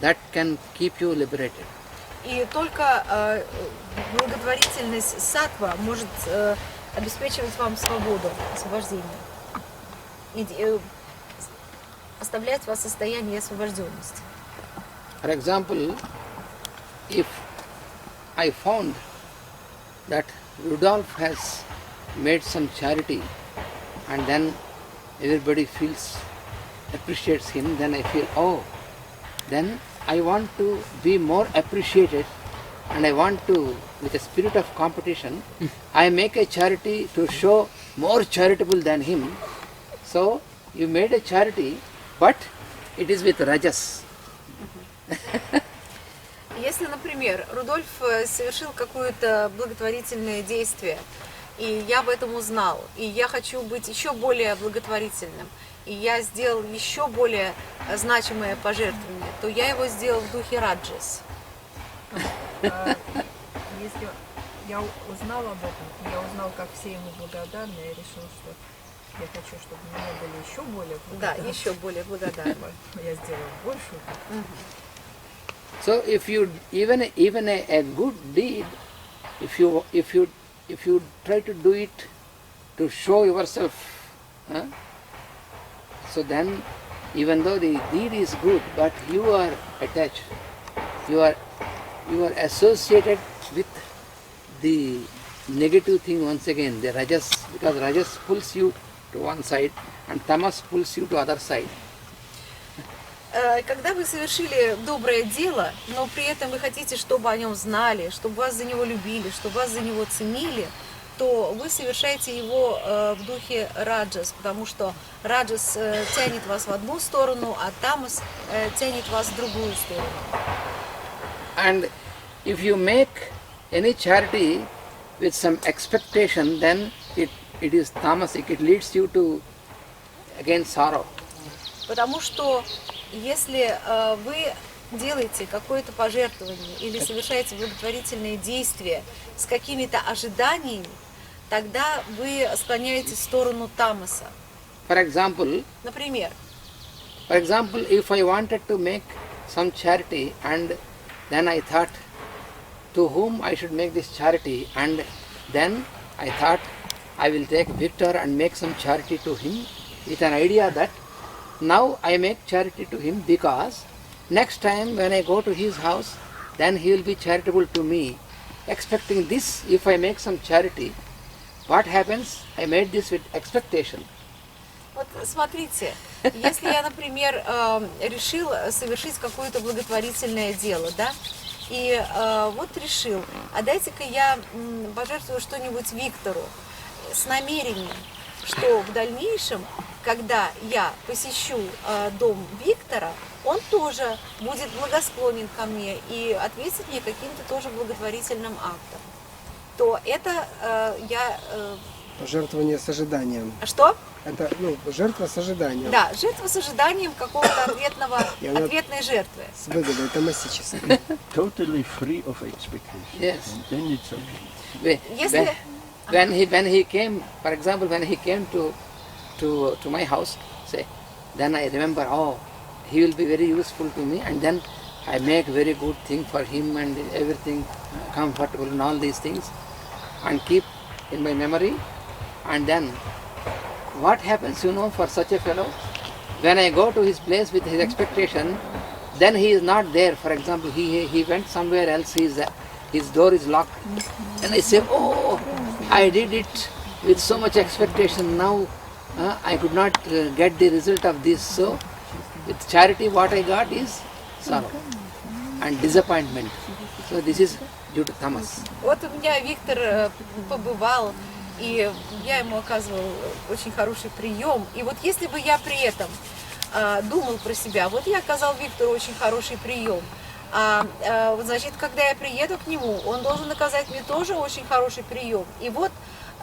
that can keep you liberated. И только благотворительность саттва может обеспечивать вам свободу, освобождение. И оставлять вас в состоянии освобожденности. For example, if I found that Rudolph has made some charity and then everybody appreciates him, then I feel, then I want to be more appreciated and I want to, with a spirit of competition, I make a charity to show more charitable than him. So you made a charity, but it is with rajas. Если, например, Рудольф совершил какое-то благотворительное действие, и я об этом узнал, и я хочу быть еще более благотворительным, и я сделал еще более значимое пожертвование, то я его сделал в духе раджас. Если я узнала об этом, я узнал, как все ему благодарны, я решил, что я хочу, чтобы мне были еще более Да, благодарны. еще более благодарны. Я сделаю большую. So if you even a good deed, if you try to do it to show yourself, so then even though the deed is good, but you are attached, you are associated with the negative thing once again, the rajas, because rajas pulls you to one side and tamas pulls you to other side. Когда вы совершили доброе дело, но при этом вы хотите, чтобы о нем знали, чтобы вас за него любили, чтобы вас за него ценили, то вы совершаете его в духе раджас, потому что раджас тянет вас в одну сторону, а тамас тянет вас в другую сторону. And if you make any charity with some expectation, then it is tamasic. It leads you to again sorrow. Потому что если вы делаете какое-то пожертвование или совершаете благотворительные действия с какими-то ожиданиями, тогда вы склоняетесь в сторону тамаса. For example, Например, if I wanted to make some charity and then I thought to whom I should make this charity, and then I thought I will take Victor and make some charity to him with an idea that now I make charity to him because next time when I go to his house, then he will be charitable to me. Expecting this, if I make some charity, what happens? I made this with expectation. вот смотрите, если я, например, решил совершить какое-то благотворительное дело, да, и вот решил, а дайте-ка я пожертвую что-нибудь Виктору с намерением, что в дальнейшем, когда я посещу дом Виктора, он тоже будет благосклонен ко мне и ответит мне каким-то тоже благотворительным актом, то это Жертвование с ожиданием. Что? Это жертва с ожиданием. Да, жертва с ожиданием какого-то ответной жертвы. С выгодой томасической. Totally free of expectation. Yes. Then it's okay. Если... When he came, for example, when he came to my house, say, then I remember, oh, he will be very useful to me, and then I make very good thing for him and everything comfortable and all these things, and keep in my memory. And then, what happens, for such a fellow? When I go to his place with his expectation, then he is not there. For example, he went somewhere else. His door is locked, and I say, oh, I did it with so much expectation. Now I could not get the result of this. So, with charity, what I got is sorrow and disappointment. So this is due to tamas. Вот у меня Виктор побывал, и я ему оказывал очень хороший прием. И вот если бы я при этом думал про себя, вот я оказал Виктору очень хороший прием, значит, когда я приеду к нему, он должен оказать мне тоже очень хороший прием. И вот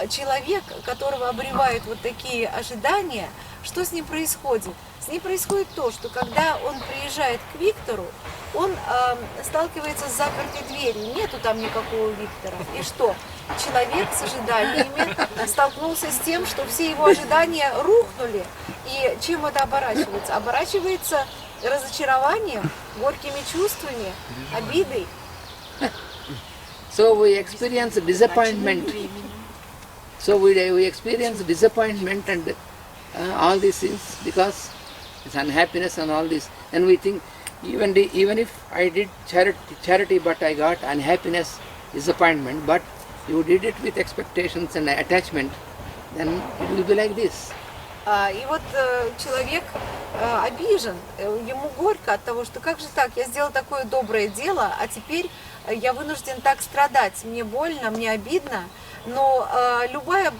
человек, которого обревают вот такие ожидания, что с ним происходит? С ним происходит то, что когда он приезжает к Виктору, он сталкивается с запертой дверью, нету там никакого Виктора. И что? Человек с ожиданиями столкнулся с тем, что все его ожидания рухнули. И чем это оборачивается? Оборачивается разочарованием, горькими чувствами, обидой. So we experience disappointment. So we experience disappointment and all these things because it's unhappiness and all this. And we think even if I did charity but I got unhappiness, disappointment, but you did it with expectations and attachment, then it will be like this. И вот человек обижен, ему горько от того, что как же так, я сделал такое доброе дело, а теперь я вынужден так страдать, мне больно, мне обидно. Но любая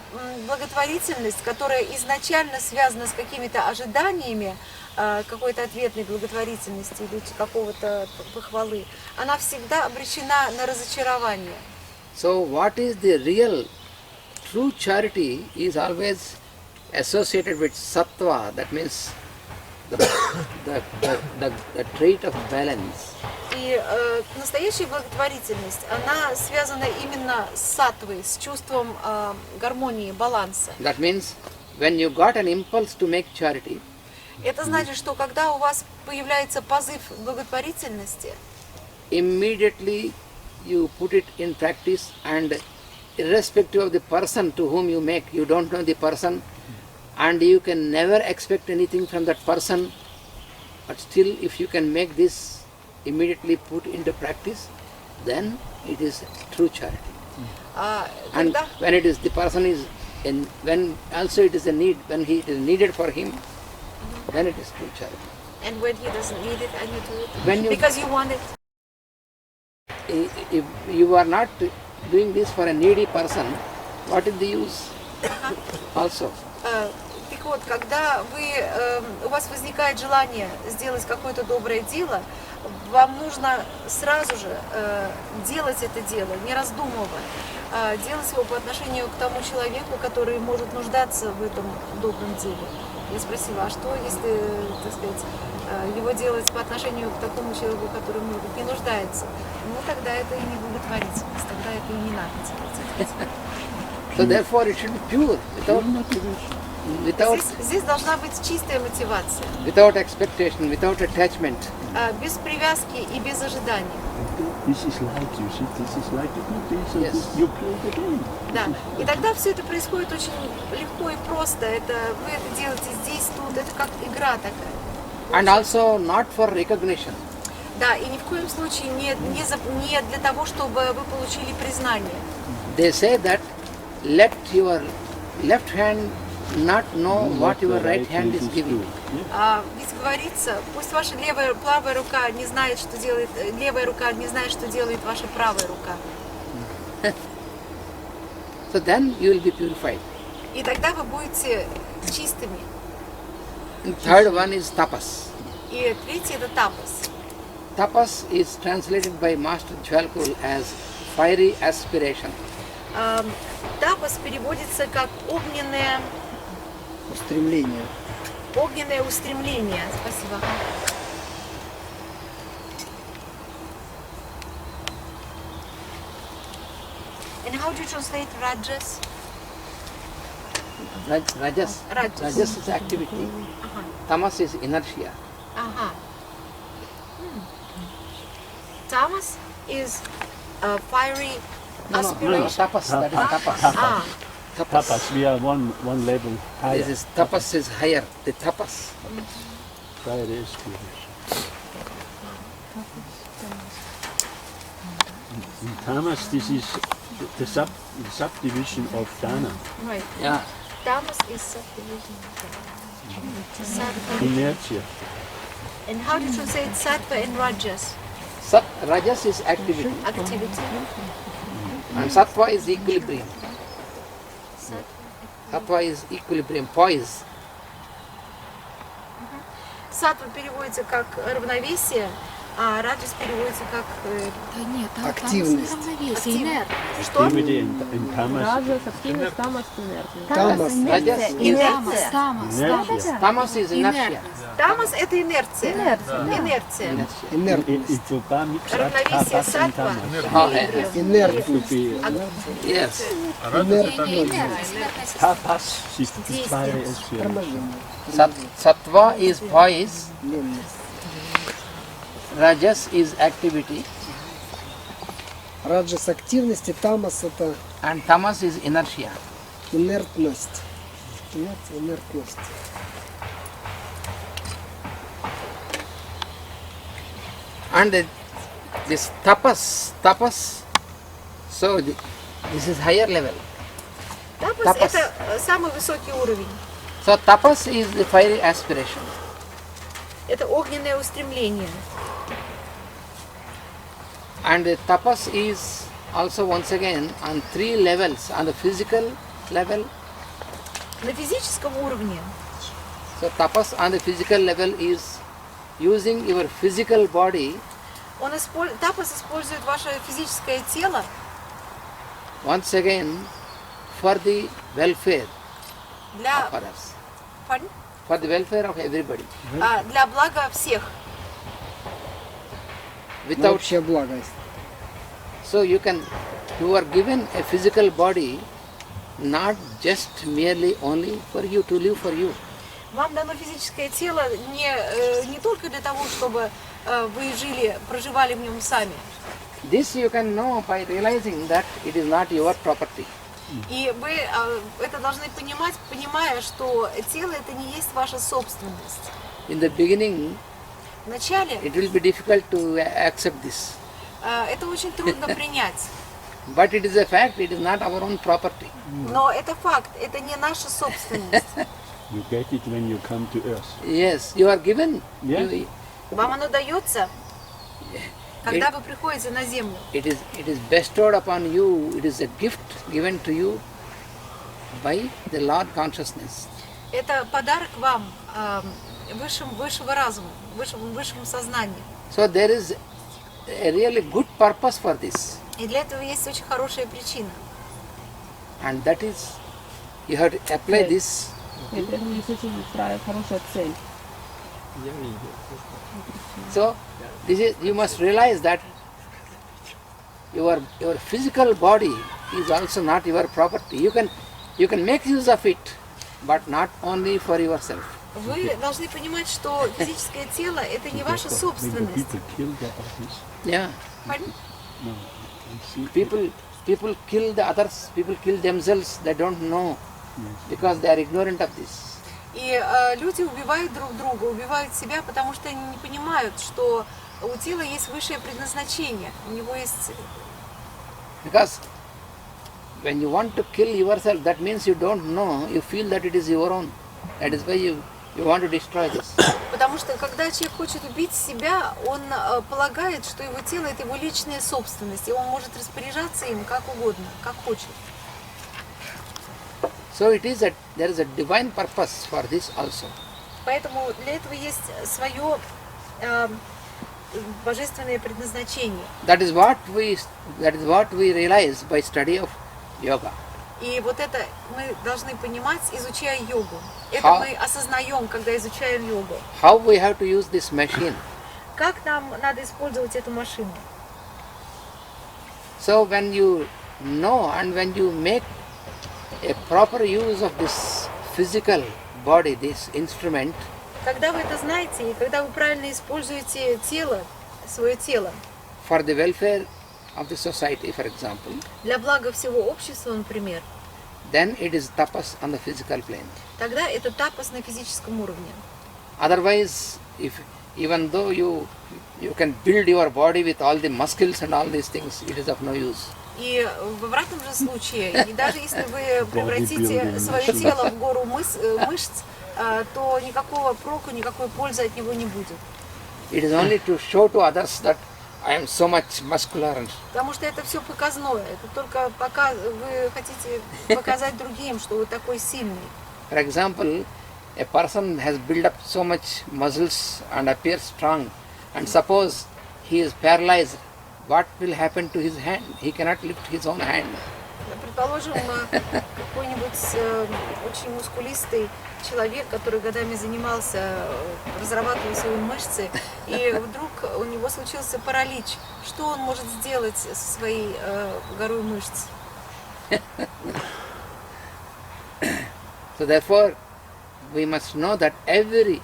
благотворительность, которая изначально связана с какими-то ожиданиями, какой-то ответной благотворительности или какого-то похвалы, она всегда обречена на разочарование. So what is the real, true charity is always associated with sattva, that means the trait of balance. И настоящая благотворительность, она связана именно с саттвой, с чувством гармонии, баланса. That means when you got an impulse to make charity, Это значит, что когда у вас появляется позыв к благотворительности, immediately you put it in practice, and irrespective of the person to whom you make, you don't know the person, and you can never expect anything from that person, but still if you can make this immediately put into practice, then it is true charity. And когда when it is the person is in, when also it is a need, when it is needed for him, then it is true charity. and when he doesn't need it and you do it When you- because you want it. If you are not doing this for a needy person, what is the use? Also. Так вот, когда у вас возникает желание сделать какое-то доброе дело, вам нужно сразу же делать это дело, не раздумывая, делать его по отношению к тому человеку, который может нуждаться в этом добром деле. Я спросила, а что, если, так сказать, его делать по отношению к такому человеку, который, может быть, не нуждается? Ну, тогда это и не благотворительность, тогда это и не надо делать. So therefore it should be pure, Здесь должна быть чистая мотивация, without expectation, without attachment. без привязки и без ожиданий. This is light, you see, this is like this, Yes. you play the game. Да. И тогда все это происходит очень легко и просто. Это вы это делаете здесь, тут, это как игра такая. And also not for recognition. Да, и ни в коем случае не для того, чтобы вы получили признание. They say that let your left hand not know what your right hand is giving. Ведь говорится, пусть ваша правая рука не знает, что делает, левая рука не знает, что делает ваша правая рука. So then you will be purified. И тогда вы будете чистыми. And third one is tapas. И третий это тапас. Tapas is translated by Master Jwalkul as fiery aspiration. Тапас переводится как огненное Устремление. устремление. Спасибо. And how do you translate rajas? Rajas. Rajas. Rajas is activity. Tamas is inertia. Ага. Tamas is fiery No, aspiration. tapas. That is tapas. Ah, Tapas, we are one level higher. This is tapas is higher. The tapas. Fire is good. In Tamas, this is the subdivision of Dana. right. Yeah. Tamas is subdivision. Sattva. Inertia. And how do you translate sattva and rajas? Rajas is activity. Activity. And sattva is equilibrium. Sattva is equilibrium, poise. Саттва переводится как равновесие, а раджас переводится как Активность. активность. Что? Activity in Tamas. Раджас, активность, тамас, инертность. Тамас. Rajas is Инерция. Inertia. tamas is inertia. Тамас это инерция. Инерция. Инерция. Инертность. It will be mixed up Равновесие Tapas and саттва. Tamas. Oh, yes. Инертность. Yes. Инертность. Tapas is fire is pure. Sattva is poise. Ленность. Rajas is activity. Раджас активность, и тамас это And tamas is inertia. инертность. Инертность. And this tapas, so this is higher level. Тапас Тапас. это самый высокий уровень. So tapas is the fiery aspiration. Это огненное устремление. And the tapas is also once again on three levels. On the physical level, На физическом уровне so tapas on the physical level is using your physical body тапас использует ваше физическое тело once again for the welfare для, of others, Pardon? for the welfare of everybody. Для блага всех. На Without, общее благо. so you are given a physical body not just merely only for you, to live for you. Вам дано физическое тело не только для того, чтобы вы проживали в нем сами. This you can know by realizing that it is not your property. И вы это должны понимать, понимая, что тело это не есть ваша собственность. In the beginning, Вначале it will be difficult to accept this. это очень трудно принять. But it is a fact, it is not our own property. Но это факт, это не наша собственность. You get it when you come to earth. Yes, you are given. Yeah. Вам оно дается, когда вы приходите на землю. It is bestowed upon you, it is a gift given to you by the Lord consciousness. Это подарок вам, высшего разума, высшему сознанию. So there is a really good purpose for this. И для этого есть очень хорошая причина. And that is, you have to apply this. Это есть очень хорошая цель. So this is, you must realize that your physical body is also not your property. You can make use of it, but not only for yourself. Вы должны понимать, что физическое тело – это не ваша собственность. Yeah. Pardon? People kill the others, people kill themselves, they don't know because they are ignorant of this. И люди убивают друг друга, убивают себя, потому что они не понимают, что у тела есть высшее предназначение. У него есть... Because when you want to kill yourself, that means you don't know, you feel that it is your own. That is why you want to destroy this. Потому что когда человек хочет убить себя, он полагает, что его тело – это его личная собственность, и он может распоряжаться им как угодно, как хочет. So it is that there is a divine purpose for this also. Поэтому для этого есть свое божественное предназначение. That is what we realize by study of yoga. И вот это мы должны понимать, изучая йогу. Это мы осознаем, когда изучаем йогу. How we have to use this machine. Как нам надо использовать эту машину? So when you know and when you make a proper use of this physical body, this instrument, Когда вы это знаете, и когда вы правильно используете тело, свое тело, for the welfare of the society, for example, для блага всего общества, например, then it is tapas on the physical plane. тогда это тапас на физическом уровне. Otherwise, even though you can build your body with all the muscles and all these things, it is of no use. И в обратном же случае, и даже если вы превратите свое тело в гору мышц, то никакого проку, никакой пользы от него не будет. It is only to show to others that I am so much muscular. Потому что это все показное. Это только пока вы хотите показать другим, что вы такой сильный. For example, a person has built up so much muscles and appears strong, and suppose he is paralyzed, what will happen to his hand? He cannot lift his own hand. Предположим, какой-нибудь очень мускулистый человек, который годами занимался, разрабатывал свои мышцы, и вдруг у него случился паралич. Что он может сделать со своей горой мышц? So therefore, we must know that every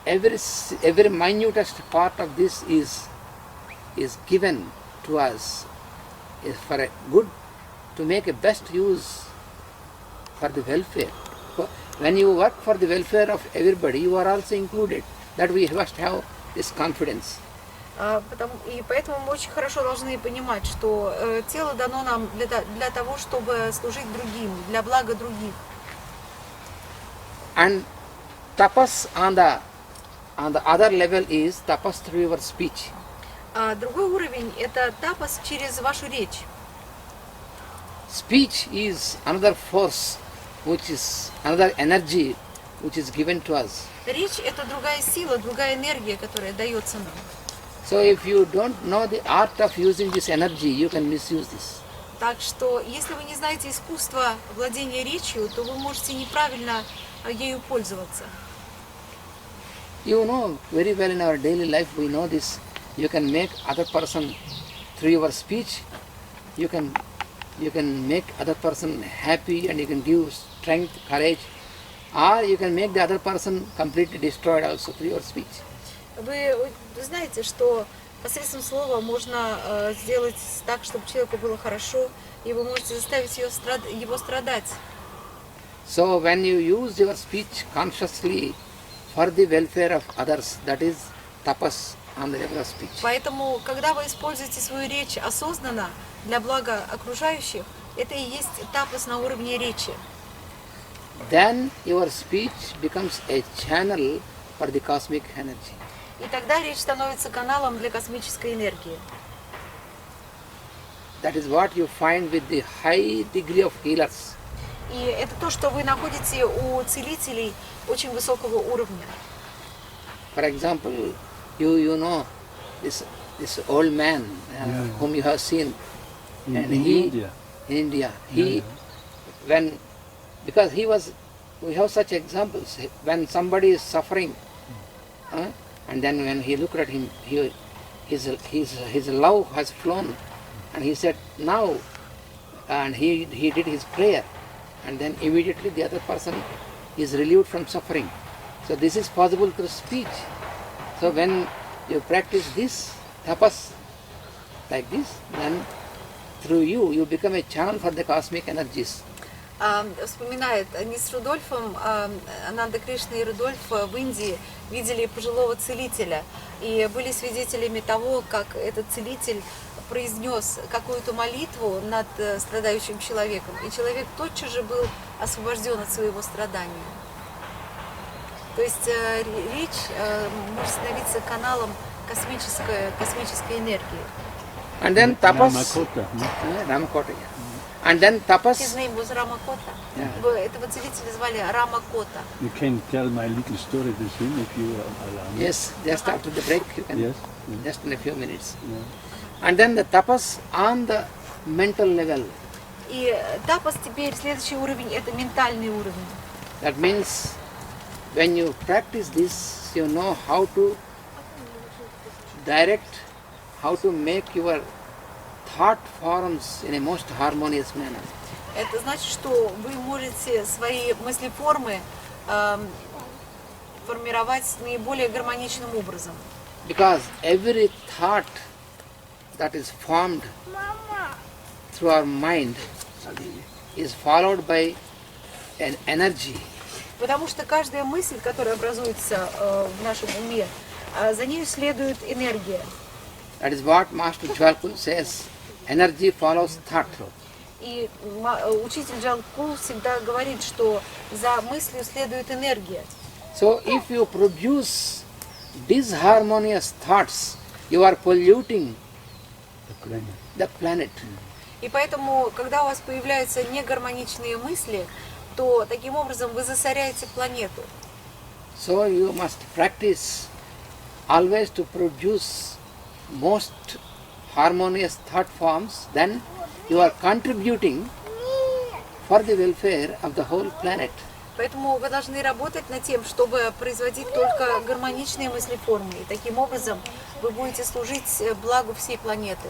minutest part of this is given to us is for a good, to make a best use for the welfare. When you work for the welfare of everybody, you are also included. That we must have this confidence. И поэтому мы очень хорошо должны понимать, что тело дано нам для того, чтобы служить другим, для блага других. And tapas on the other level is tapas through your speech. А другой уровень – это тапас через вашу речь. Speech is another force, which is another energy, which is given to us. Речь – это другая сила, другая энергия, которая дается нам. So if you don't know the art of using this energy, you can misuse this. Так что, если вы не знаете искусство владения речью, то вы можете неправильно ею пользоваться. You know very well in our daily life, we know this. You can make other person through your speech. You can make other person happy, and you can give strength, courage, or you can make the other person completely destroyed also through your speech. Вы знаете, что посредством слова можно сделать так, чтобы человеку было хорошо, и вы можете заставить его страдать. So when you use your speech consciously for the welfare of others, that is tapas on the level of speech. Поэтому, когда вы используете свою речь осознанно для блага окружающих, это и есть тапас на уровне речи. Then your speech becomes a channel for the cosmic energy. И тогда речь становится каналом для космической энергии. That is what you find with the high degree of healers. И это то, что вы находите у целителей очень высокого уровня. For example, you know this old man whom you have seen, In and India. in India, because we have such examples. When somebody is suffering, and then when he looked at him, his love has flown, and he said now, and he did his prayer, and then immediately the other person is relieved from suffering. So this is possible through speech. So when you practice this tapas like this, then through you become a channel for the cosmic energies. Вспоминает, они с Рудольфом, Ананта Кришна и Рудольф в Индии видели пожилого целителя и были свидетелями того, как этот целитель произнес какую-то молитву над страдающим человеком, и человек тотчас же был освобожден от своего страдания. То есть речь может становиться каналом космической энергии. And then tapas, Ramakota, no? Ramakota, yeah. And then tapas, His name was Ramakota. Yeah. Этого целителя звали Рамакота. You can tell my little story with him if you allow me. yes, just after the break, you can, Yes. just in a few minutes. Yeah. And then the tapas on the mental level. И тапас теперь, следующий уровень, это ментальный уровень. That means when you practice this, you know how to direct, how to make your thought forms in a most harmonious manner. Это значит, что вы можете свои мыслеформы формировать наиболее гармоничным образом. Because every thought that is formed through our mind is followed by an energy. Потому что каждая мысль, которая образуется в нашем уме, за ней следует энергия. That is what Master Jwalkul says. Energy follows thought. И учитель Джалкул всегда говорит, что за мыслью следует энергия. So if you produce disharmonious thoughts, you are polluting the planet. И поэтому, когда у вас появляются негармоничные мысли, то таким образом вы засоряете планету. So you must practice always to produce most harmonious thought forms, then you are contributing for the welfare of the whole planet. Поэтому вы должны работать над тем, чтобы производить только гармоничные мыслеформы. И таким образом вы будете служить благу всей планеты.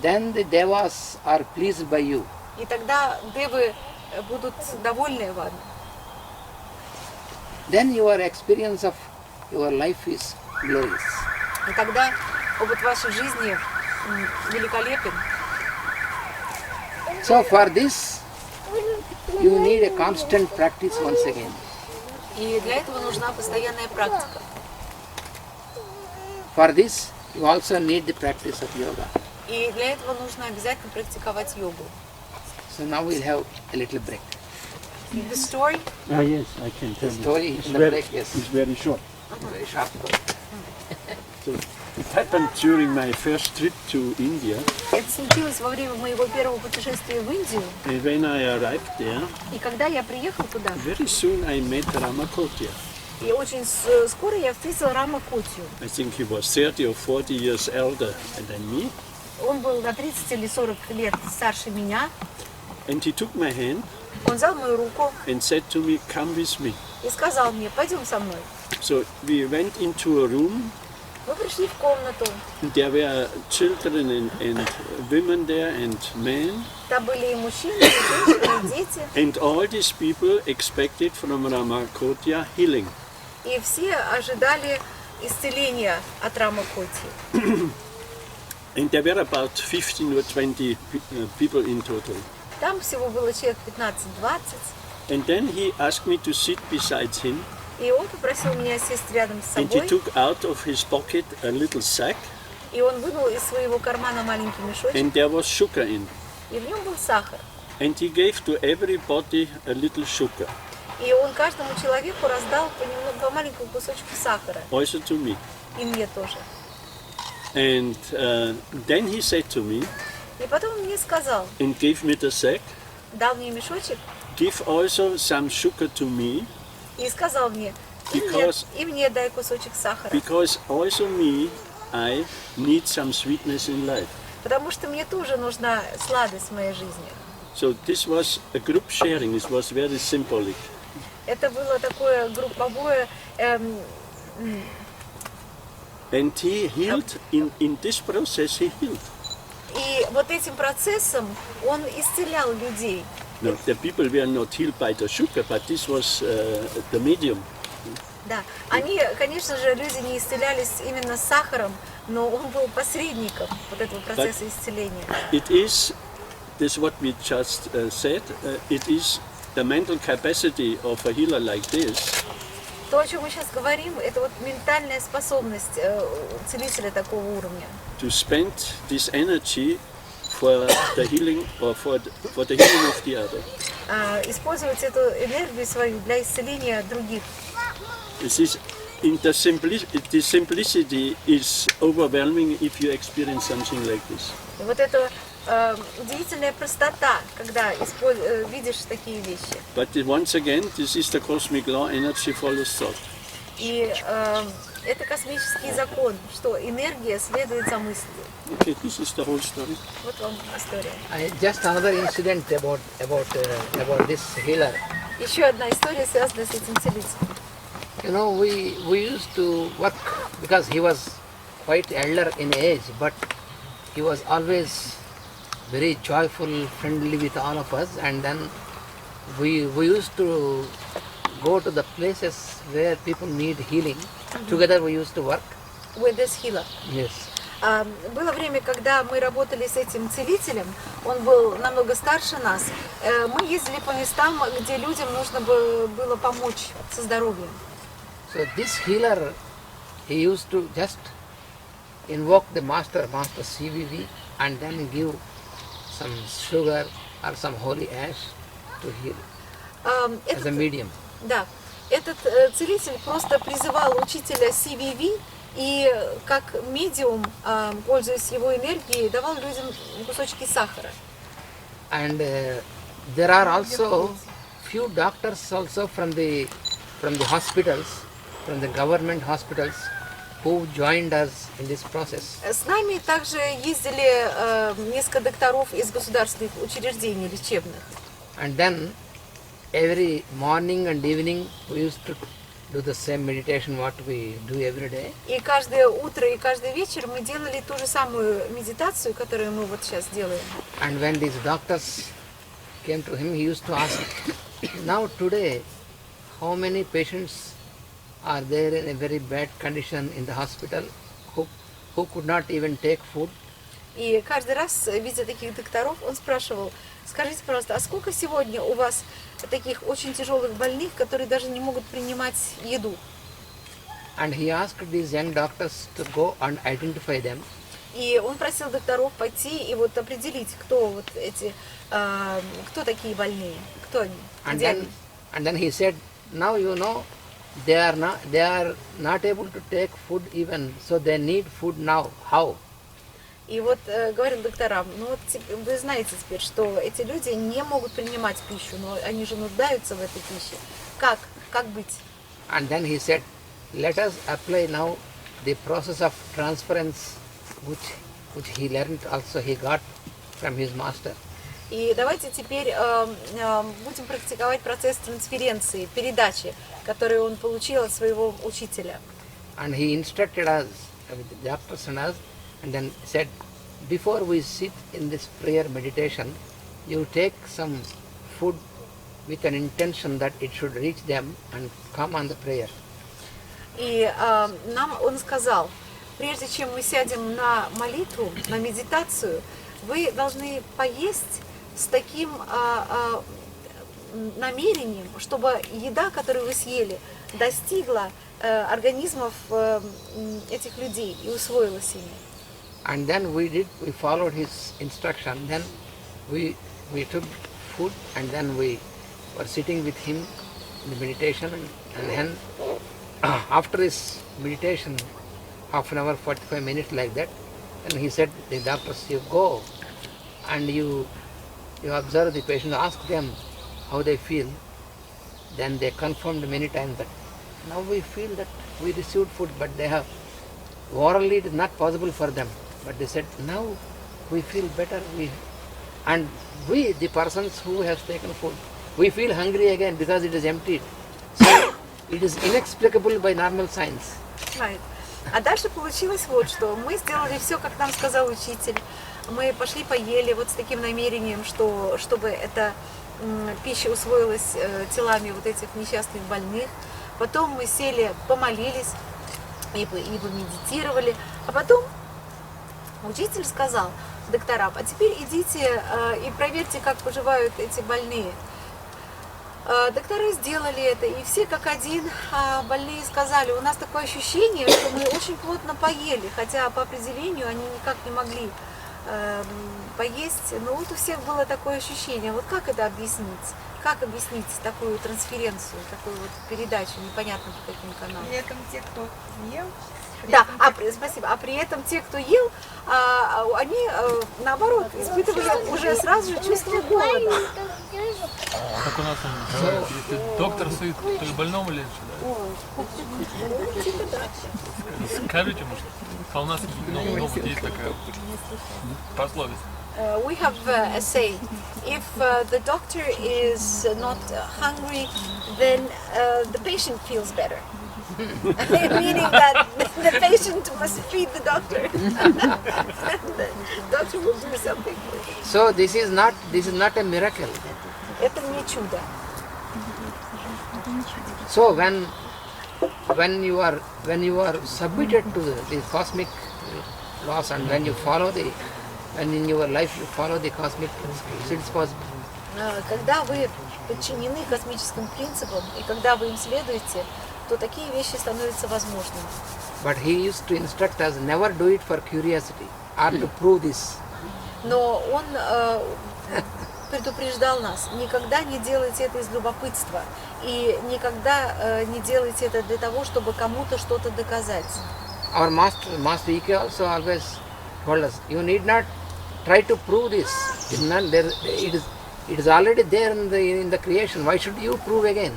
Then the devas are pleased by you. И тогда девы будут довольны вами. Then your experience of your life is glorious. И тогда опыт вашей жизни великолепен. So for this, you need a constant practice once again. И для этого нужна постоянная практика. For this, you also need the practice of yoga. И для этого нужно обязательно практиковать йогу. So now we'll have a little break. The story, Ah, yes, I can tell you. Story It's in the very, break, yes. it's very short. Very sharp. So it happened during my first trip to India. это случилось во время моего первого путешествия в Индию. And when I arrived there, И когда я приехал туда, very soon I met Ramakotya. и очень скоро я встретила Рама Котью. I think he was 30 or 40 years elder than me. Он был на 30 или 40 лет старше меня. And he took my hand Он взял мою руку and said to me, come with me. и сказал мне: пойдем со мной. So we went into a room. Мы пришли в комнату. There were children and women there and men. Там были и мужчины, и женщины, и дети. And all these people expected from Ramakotya healing. И все ожидали исцеления от Рама Котьи. And there were about 15 or 20 people in total. Там всего было человек 15-20. And then he asked me to sit beside him. И он попросил меня сесть рядом с And he собой. took out of his pocket a little sack. И он вынул из своего кармана маленький мешочек. And there was sugar in. И в нем был сахар. And he gave to everybody a little sugar. И он каждому человеку раздал по маленькому кусочку сахара. Also to me. И мне тоже. And then he said to me, И потом он мне сказал, and gave me the sack, дал мне мешочек, give also some sugar to me, И сказал мне, Because- и мне дай кусочек сахара, because also me, I need some sweetness in life. потому что мне тоже нужна сладость в моей жизни. So this was a group sharing. It was very symbolic. Это было такое групповое, And he healed, in this process he healed. и вот этим процессом он исцелял людей. No, the people were not healed by the sugar, but this was the medium. Да, они, конечно же, люди не исцелялись именно сахаром, но он был посредником вот этого процесса исцеления. It is, this what we just said, it is the mental capacity of a healer like this То, о чем мы сейчас говорим, это вот ментальная способность целителя такого уровня. to spend this energy for the healing or for the healing of the other. Использовать эту энергию свою для исцеления других. This is in the simplicity is overwhelming if you experience something like this. И вот эта удивительная простота, когда видишь такие вещи. But once again, this is the cosmic law: energy follows thought. И это космический закон, что энергия следует за мыслью. Okay, this is the whole story. Вот вам история. Just another incident about this healer. Еще одна история, связанная с этим целителем. You know, we used to work because he was quite elder in age, but he was always very joyful, friendly with all of us, and then we used to go to the places where people need healing. Together we used to work. With this healer. Yes. Было время, когда мы работали с этим целителем, он был намного старше нас. Мы ездили по местам, где людям нужно было помочь со здоровьем. So this healer, he used to just invoke the master CVV, and then give some sugar or some holy ash to heal as a medium. Да, этот целитель просто призывал учителя CVV и как медиум, пользуясь его энергией, давал людям кусочки сахара. And there are also few doctors also from the hospitals, from the government hospitals, who joined us in this process. С нами также ездили несколько докторов из государственных учреждений лечебных. And then every morning and evening we used to do the same meditation what we do every day. И каждое утро и каждый вечер мы делали ту же самую медитацию, которую мы вот сейчас делаем. And when these doctors came to him, he used to ask, now today, how many patients are there in a very bad condition in the hospital who could not even take food? И каждый раз, видя таких докторов, он спрашивал, скажите, пожалуйста, а сколько сегодня у вас таких очень тяжелых больных, которые даже не могут принимать еду? And he asked these young doctors to go and identify them. И он просил докторов пойти и вот определить, кто вот эти, кто такие больные, кто они, где они. And then he said, now you know, they are not able to take food even, so they need food now. How? И вот говорил докторам, ну вот вы знаете теперь, что эти люди не могут принимать пищу, но они же нуждаются в этой пище. Как быть? And then he said, let us apply now the process of transference which he learned also, he got from his master. И давайте теперь будем практиковать процесс трансференции, передачи, который он получил от своего учителя. And he instructed us, the doctors and us, and then said, before we sit in this prayer meditation, you take some food with an intention that it should reach them and come on the prayer. И нам он сказал, прежде чем мы сядем на молитву, на медитацию, вы должны поесть с таким намерением, чтобы еда, которую вы съели, достигла организмов этих людей и усвоилась ими. And then we followed his instruction. Then we took food, and then we were sitting with him in the meditation, and then after his meditation, half an hour, 45 minutes like that, then he said, the doctors, you go and you observe the patient, ask them how they feel, then they confirmed many times that now we feel that we received food, but they have orally it is not possible for them. But they said now we feel better. And we, the persons who have taken food, we feel hungry again because it is emptied. So it is inexplicable by normal science. Right. А дальше получилось вот что. Мы сделали все, как нам сказал учитель. Мы пошли поели вот с таким намерением, что чтобы эта пища усвоилась телами вот этих несчастных больных. Потом мы сели, помолились и помедитировали. А потом учитель сказал докторам: а теперь идите и проверьте, как поживают эти больные. Доктора сделали это, и все как один больные сказали: у нас такое ощущение, что мы очень плотно поели, хотя по определению они никак не могли поесть, но вот у всех было такое ощущение. Вот как это объяснить? Как объяснить такую трансференцию, такую вот передачу, непонятно по каким каналам? При этом те, кто ел, Да, спасибо. А при этом те, кто ел, они наоборот испытывали уже сразу же чувство голода. Как у нас там, если доктор сует, то и больному легче, да? Скажите, может, а у нас дома есть такая пословица. We have a saying: if the doctor is not hungry, then the patient feels better. Meaning that the patient must feed the doctor. The doctor will do something for you. So this is not a miracle. Это не чудо. So when you are submitted to the cosmic laws, and when in your life you follow the cosmic principles, it's possible. Когда вы подчинены космическим принципам и когда вы им следуете, то такие вещи становятся возможными. But he used to instruct us never do it for curiosity or to prove this. Но он предупреждал нас: никогда не делайте это из любопытства и никогда не делайте это для того, чтобы кому-то что-то доказать. Our master Ike also always told us, you need not try to prove this. It is already there in the creation. Why should you prove again?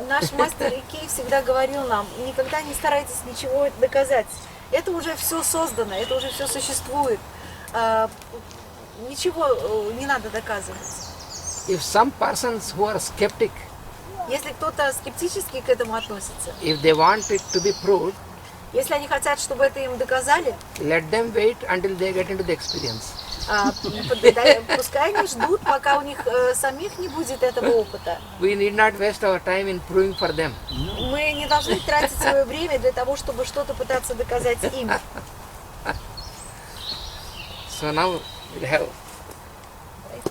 Наш мастер Икей всегда говорил нам: никогда не старайтесь ничего доказать. Это уже все создано, это уже все существует. Ничего не надо доказывать. If some persons who are skeptic, Если кто-то скептически к этому относится, if they want it to be proved, если они хотят, чтобы это им доказали, let them wait until they get into the experience. пускай они ждут, пока у них самих не будет этого опыта. We need not waste our time in proving for them. Мы не должны тратить свое время для того, чтобы что-то пытаться доказать им. So now we'll have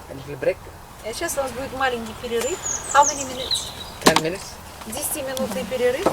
a little break, Сейчас у нас будет маленький перерыв. How many minutes? 10 minutes. 10-минутный перерыв.